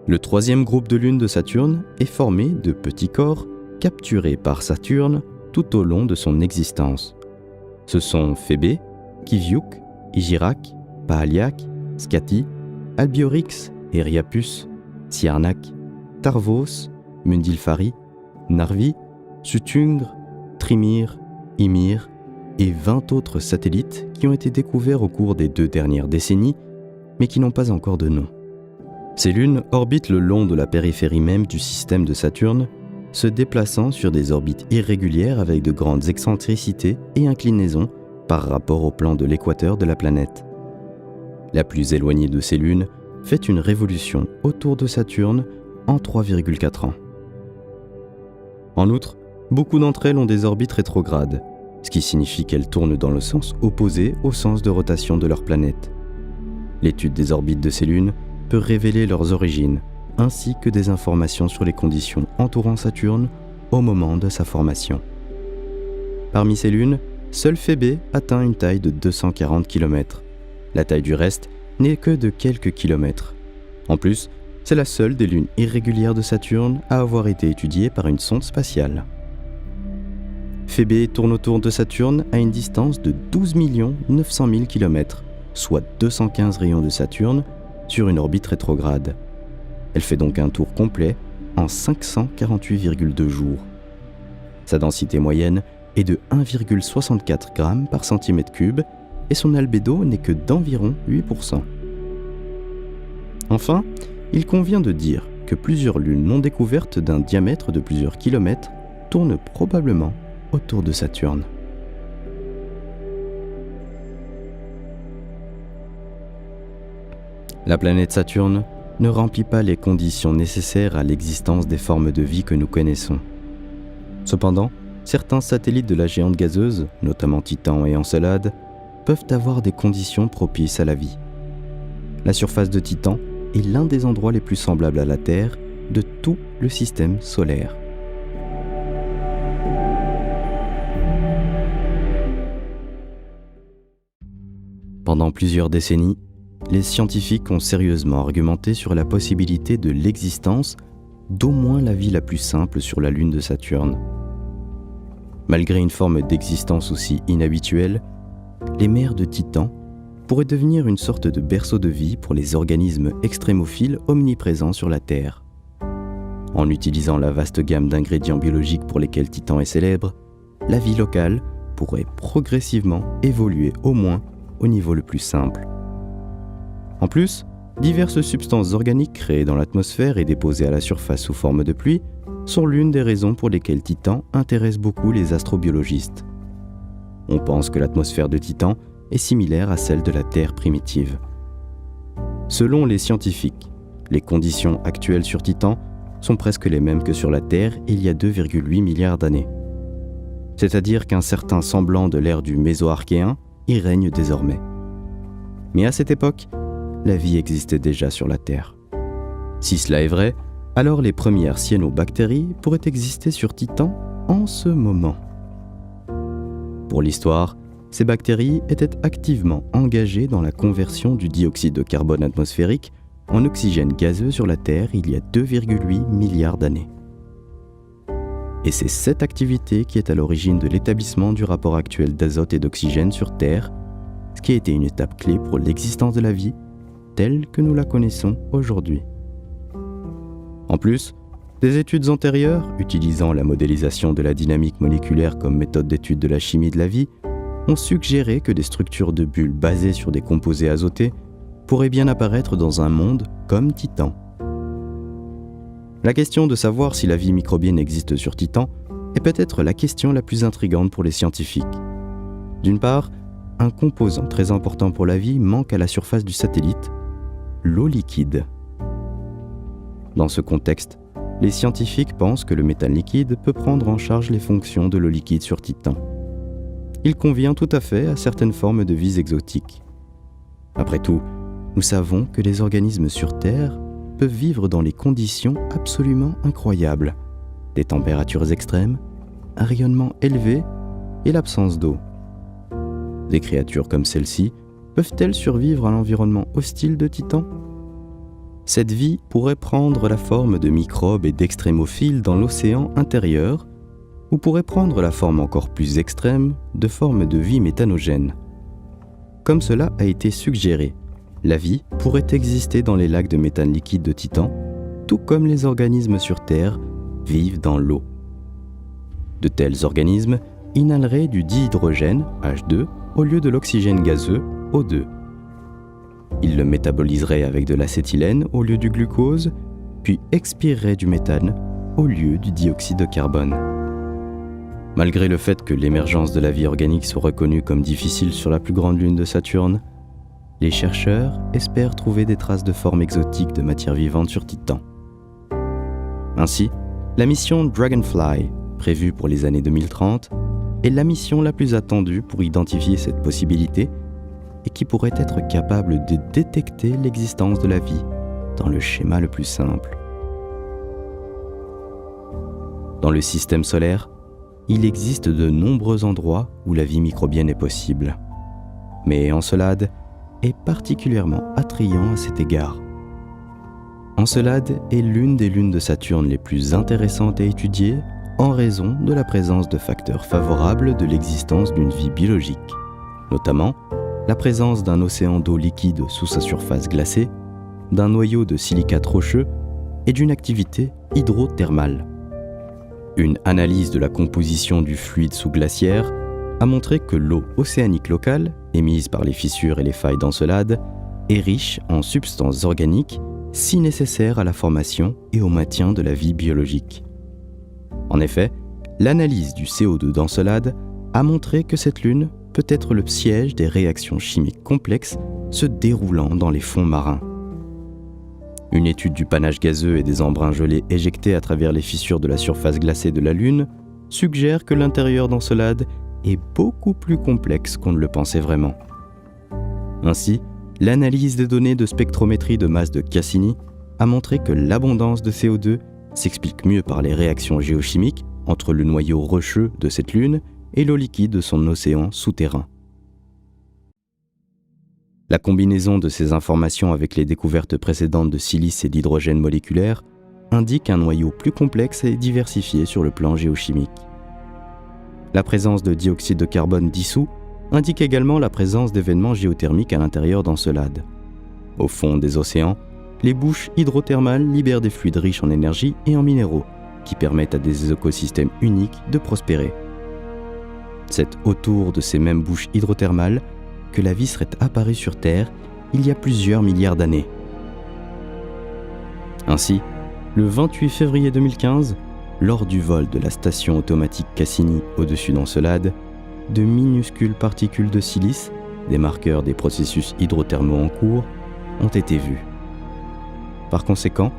Le 3e groupe de lunes de Saturne est formé de petits corps capturés par Saturne tout au long de son existence. Ce sont Phébé, Kiviuk, Igirak, Paaliak, Skati, Albiorix, Eriapus, Siarnak, Tarvos, Mundilfari, Narvi, Sutungre, Trimir, Ymir et 20 autres satellites qui ont été découverts au cours des 2 dernières décennies, mais qui n'ont pas encore de nom. Ces lunes orbitent le long de la périphérie même du système de Saturne, se déplaçant sur des orbites irrégulières avec de grandes excentricités et inclinaisons par rapport au plan de l'équateur de la planète. La plus éloignée de ces lunes fait une révolution autour de Saturne en 3,4 ans. En outre, beaucoup d'entre elles ont des orbites rétrogrades, ce qui signifie qu'elles tournent dans le sens opposé au sens de rotation de leur planète. L'étude des orbites de ces lunes peut révéler leurs origines, ainsi que des informations sur les conditions entourant Saturne au moment de sa formation. Parmi ces lunes, seule Phébé atteint une taille de 240 km. La taille du reste n'est que de quelques kilomètres. En plus, c'est la seule des lunes irrégulières de Saturne à avoir été étudiée par une sonde spatiale. Phébé tourne autour de Saturne à une distance de 12 900 000 km, soit 215 rayons de Saturne, sur une orbite rétrograde. Elle fait donc un tour complet en 548,2 jours. Sa densité moyenne est de 1,64 g par cm3 et son albédo n'est que d'environ 8%. Enfin, il convient de dire que plusieurs lunes non découvertes d'un diamètre de plusieurs kilomètres tournent probablement autour de Saturne. La planète Saturne ne remplit pas les conditions nécessaires à l'existence des formes de vie que nous connaissons. Cependant, certains satellites de la géante gazeuse, notamment Titan et Encelade, peuvent avoir des conditions propices à la vie. La surface de Titan est l'un des endroits les plus semblables à la Terre de tout le système solaire. Pendant plusieurs décennies, les scientifiques ont sérieusement argumenté sur la possibilité de l'existence d'au moins la vie la plus simple sur la Lune de Saturne. Malgré une forme d'existence aussi inhabituelle, les mers de Titan pourraient devenir une sorte de berceau de vie pour les organismes extrémophiles omniprésents sur la Terre. En utilisant la vaste gamme d'ingrédients biologiques pour lesquels Titan est célèbre, la vie locale pourrait progressivement évoluer au moins au niveau le plus simple. En plus, diverses substances organiques créées dans l'atmosphère et déposées à la surface sous forme de pluie sont l'une des raisons pour lesquelles Titan intéresse beaucoup les astrobiologistes. On pense que l'atmosphère de Titan est similaire à celle de la Terre primitive. Selon les scientifiques, les conditions actuelles sur Titan sont presque les mêmes que sur la Terre il y a 2,8 milliards d'années. C'est-à-dire qu'un certain semblant de l'ère du Mésoarchéen y règne désormais. Mais à cette époque, la vie existait déjà sur la Terre. Si cela est vrai, alors les premières cyanobactéries pourraient exister sur Titan en ce moment. Pour l'histoire, ces bactéries étaient activement engagées dans la conversion du dioxyde de carbone atmosphérique en oxygène gazeux sur la Terre il y a 2,8 milliards d'années. Et c'est cette activité qui est à l'origine de l'établissement du rapport actuel d'azote et d'oxygène sur Terre, ce qui a été une étape clé pour l'existence de la vie telle que nous la connaissons aujourd'hui. En plus, des études antérieures, utilisant la modélisation de la dynamique moléculaire comme méthode d'étude de la chimie de la vie, ont suggéré que des structures de bulles basées sur des composés azotés pourraient bien apparaître dans un monde comme Titan. La question de savoir si la vie microbienne existe sur Titan est peut-être la question la plus intrigante pour les scientifiques. D'une part, un composant très important pour la vie manque à la surface du satellite, l'eau liquide. Dans ce contexte, les scientifiques pensent que le méthane liquide peut prendre en charge les fonctions de l'eau liquide sur Titan. Il convient tout à fait à certaines formes de vie exotiques. Après tout, nous savons que les organismes sur Terre peuvent vivre dans des conditions absolument incroyables, des températures extrêmes, un rayonnement élevé et l'absence d'eau. Des créatures comme celle-ci peuvent-elles survivre à l'environnement hostile de Titan ? Cette vie pourrait prendre la forme de microbes et d'extrémophiles dans l'océan intérieur, ou pourrait prendre la forme encore plus extrême de formes de vie méthanogène. Comme cela a été suggéré, la vie pourrait exister dans les lacs de méthane liquide de Titan, tout comme les organismes sur Terre vivent dans l'eau. De tels organismes inhaleraient du dihydrogène, H2, au lieu de l'oxygène gazeux, O2. Ils le métaboliseraient avec de l'acétylène au lieu du glucose, puis expireraient du méthane au lieu du dioxyde de carbone. Malgré le fait que l'émergence de la vie organique soit reconnue comme difficile sur la plus grande lune de Saturne, les chercheurs espèrent trouver des traces de formes exotiques de matière vivante sur Titan. Ainsi, la mission Dragonfly, prévue pour les années 2030, est la mission la plus attendue pour identifier cette possibilité et qui pourrait être capable de détecter l'existence de la vie dans le schéma le plus simple. Dans le système solaire, il existe de nombreux endroits où la vie microbienne est possible. Mais Encelade est particulièrement attrayant à cet égard. Encelade est l'une des lunes de Saturne les plus intéressantes à étudier en raison de la présence de facteurs favorables de l'existence d'une vie biologique, notamment la présence d'un océan d'eau liquide sous sa surface glacée, d'un noyau de silicate rocheux et d'une activité hydrothermale. Une analyse de la composition du fluide sous-glaciaire a montré que l'eau océanique locale, émise par les fissures et les failles d'Encelade, est riche en substances organiques si nécessaires à la formation et au maintien de la vie biologique. En effet, l'analyse du CO2 d'Encelade a montré que cette lune peut être le siège des réactions chimiques complexes se déroulant dans les fonds marins. Une étude du panache gazeux et des embruns gelés éjectés à travers les fissures de la surface glacée de la Lune suggère que l'intérieur d'Encelade est beaucoup plus complexe qu'on ne le pensait vraiment. Ainsi, l'analyse des données de spectrométrie de masse de Cassini a montré que l'abondance de CO2 s'explique mieux par les réactions géochimiques entre le noyau rocheux de cette Lune et l'eau liquide de son océan souterrain. La combinaison de ces informations avec les découvertes précédentes de silice et d'hydrogène moléculaire indique un noyau plus complexe et diversifié sur le plan géochimique. La présence de dioxyde de carbone dissous indique également la présence d'événements géothermiques à l'intérieur d'Encelade. Au fond des océans, les bouches hydrothermales libèrent des fluides riches en énergie et en minéraux qui permettent à des écosystèmes uniques de prospérer. C'est autour de ces mêmes bouches hydrothermales que la vie serait apparue sur Terre il y a plusieurs milliards d'années. Ainsi, le 28 février 2015, lors du vol de la station automatique Cassini au-dessus d'Encelade, de minuscules particules de silice, des marqueurs des processus hydrothermaux en cours, ont été vues. Par conséquent,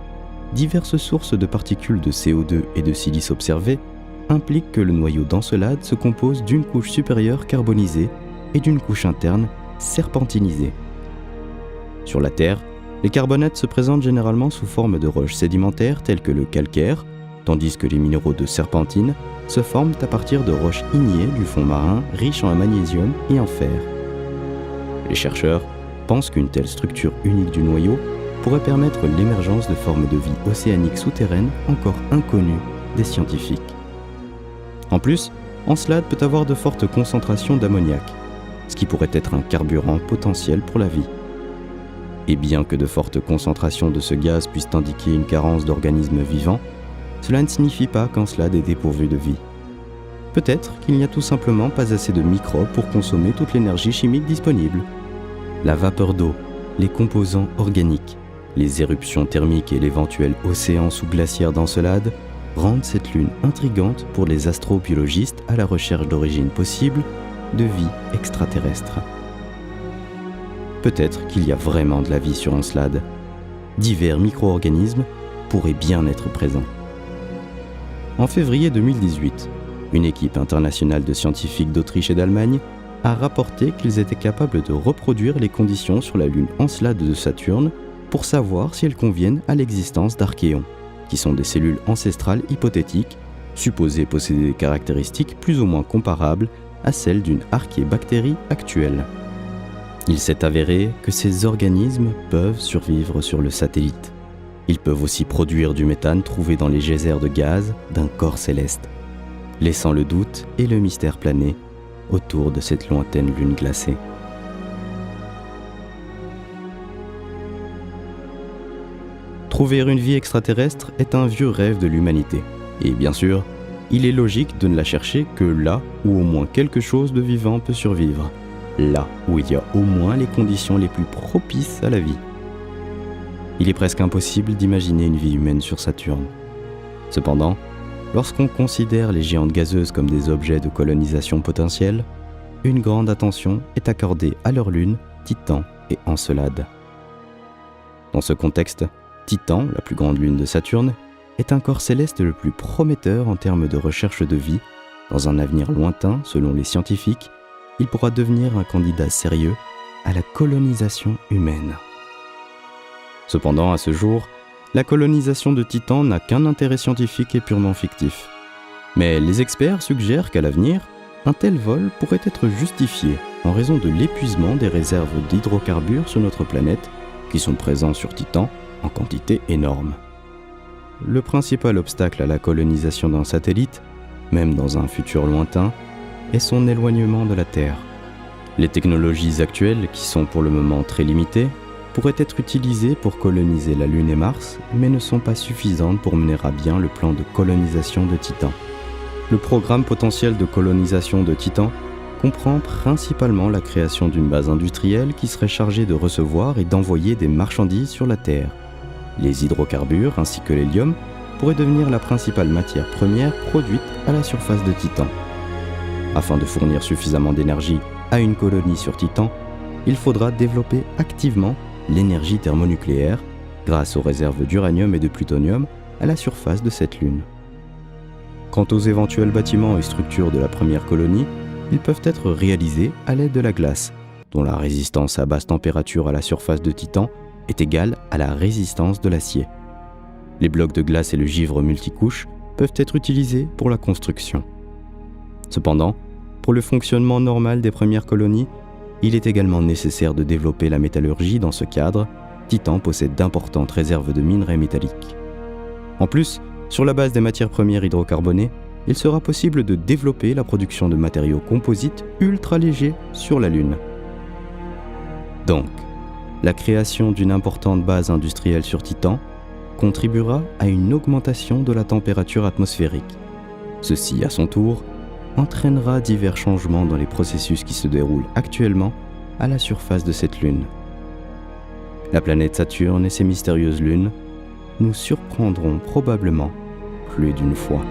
diverses sources de particules de CO2 et de silice observées impliquent que le noyau d'Encelade se compose d'une couche supérieure carbonisée et d'une couche interne serpentinisée. Sur la Terre, les carbonates se présentent généralement sous forme de roches sédimentaires telles que le calcaire, tandis que les minéraux de serpentine se forment à partir de roches ignées du fond marin riches en magnésium et en fer. Les chercheurs pensent qu'une telle structure unique du noyau pourrait permettre l'émergence de formes de vie océaniques souterraines encore inconnues des scientifiques. En plus, Encelade peut avoir de fortes concentrations d'ammoniac, ce qui pourrait être un carburant potentiel pour la vie. Et bien que de fortes concentrations de ce gaz puissent indiquer une carence d'organismes vivants, cela ne signifie pas qu'Encelade est dépourvu de vie. Peut-être qu'il n'y a tout simplement pas assez de microbes pour consommer toute l'énergie chimique disponible. La vapeur d'eau, les composants organiques, les éruptions thermiques et l'éventuel océan sous-glaciaire d'Encelade rendent cette lune intrigante pour les astrobiologistes à la recherche d'origines possibles de vie extraterrestre. Peut-être qu'il y a vraiment de la vie sur Encelade. Divers micro-organismes pourraient bien être présents. En février 2018, une équipe internationale de scientifiques d'Autriche et d'Allemagne a rapporté qu'ils étaient capables de reproduire les conditions sur la lune Encelade de Saturne pour savoir si elles conviennent à l'existence d'archéons, qui sont des cellules ancestrales hypothétiques, supposées posséder des caractéristiques plus ou moins comparables à celles d'une archébactérie actuelle. Il s'est avéré que ces organismes peuvent survivre sur le satellite. Ils peuvent aussi produire du méthane trouvé dans les geysers de gaz d'un corps céleste, laissant le doute et le mystère planer autour de cette lointaine lune glacée. Trouver une vie extraterrestre est un vieux rêve de l'humanité. Et bien sûr, il est logique de ne la chercher que là où au moins quelque chose de vivant peut survivre, là où il y a au moins les conditions les plus propices à la vie. Il est presque impossible d'imaginer une vie humaine sur Saturne. Cependant, lorsqu'on considère les géantes gazeuses comme des objets de colonisation potentiels, une grande attention est accordée à leur lune, Titan et Encelade. Dans ce contexte, Titan, la plus grande lune de Saturne, est un corps céleste le plus prometteur en termes de recherche de vie. Dans un avenir lointain, selon les scientifiques, il pourra devenir un candidat sérieux à la colonisation humaine. Cependant, à ce jour, la colonisation de Titan n'a qu'un intérêt scientifique et purement fictif. Mais les experts suggèrent qu'à l'avenir, un tel vol pourrait être justifié en raison de l'épuisement des réserves d'hydrocarbures sur notre planète, qui sont présents sur Titan en quantité énorme. Le principal obstacle à la colonisation d'un satellite, même dans un futur lointain, est son éloignement de la Terre. Les technologies actuelles, qui sont pour le moment très limitées, pourraient être utilisées pour coloniser la Lune et Mars, mais ne sont pas suffisantes pour mener à bien le plan de colonisation de Titan. Le programme potentiel de colonisation de Titan comprend principalement la création d'une base industrielle qui serait chargée de recevoir et d'envoyer des marchandises sur la Terre. Les hydrocarbures ainsi que l'hélium pourraient devenir la principale matière première produite à la surface de Titan. Afin de fournir suffisamment d'énergie à une colonie sur Titan, il faudra développer activement l'énergie thermonucléaire grâce aux réserves d'uranium et de plutonium à la surface de cette lune. Quant aux éventuels bâtiments et structures de la première colonie, ils peuvent être réalisés à l'aide de la glace, dont la résistance à basse température à la surface de Titan est égale à la résistance de l'acier. Les blocs de glace et le givre multicouche peuvent être utilisés pour la construction. Cependant, pour le fonctionnement normal des premières colonies, il est également nécessaire de développer la métallurgie. Dans ce cadre, Titan possède d'importantes réserves de minerais métalliques. En plus, sur la base des matières premières hydrocarbonées, il sera possible de développer la production de matériaux composites ultra légers sur la Lune. Donc, la création d'une importante base industrielle sur Titan contribuera à une augmentation de la température atmosphérique. Ceci, à son tour, entraînera divers changements dans les processus qui se déroulent actuellement à la surface de cette Lune. La planète Saturne et ses mystérieuses lunes nous surprendront probablement plus d'une fois.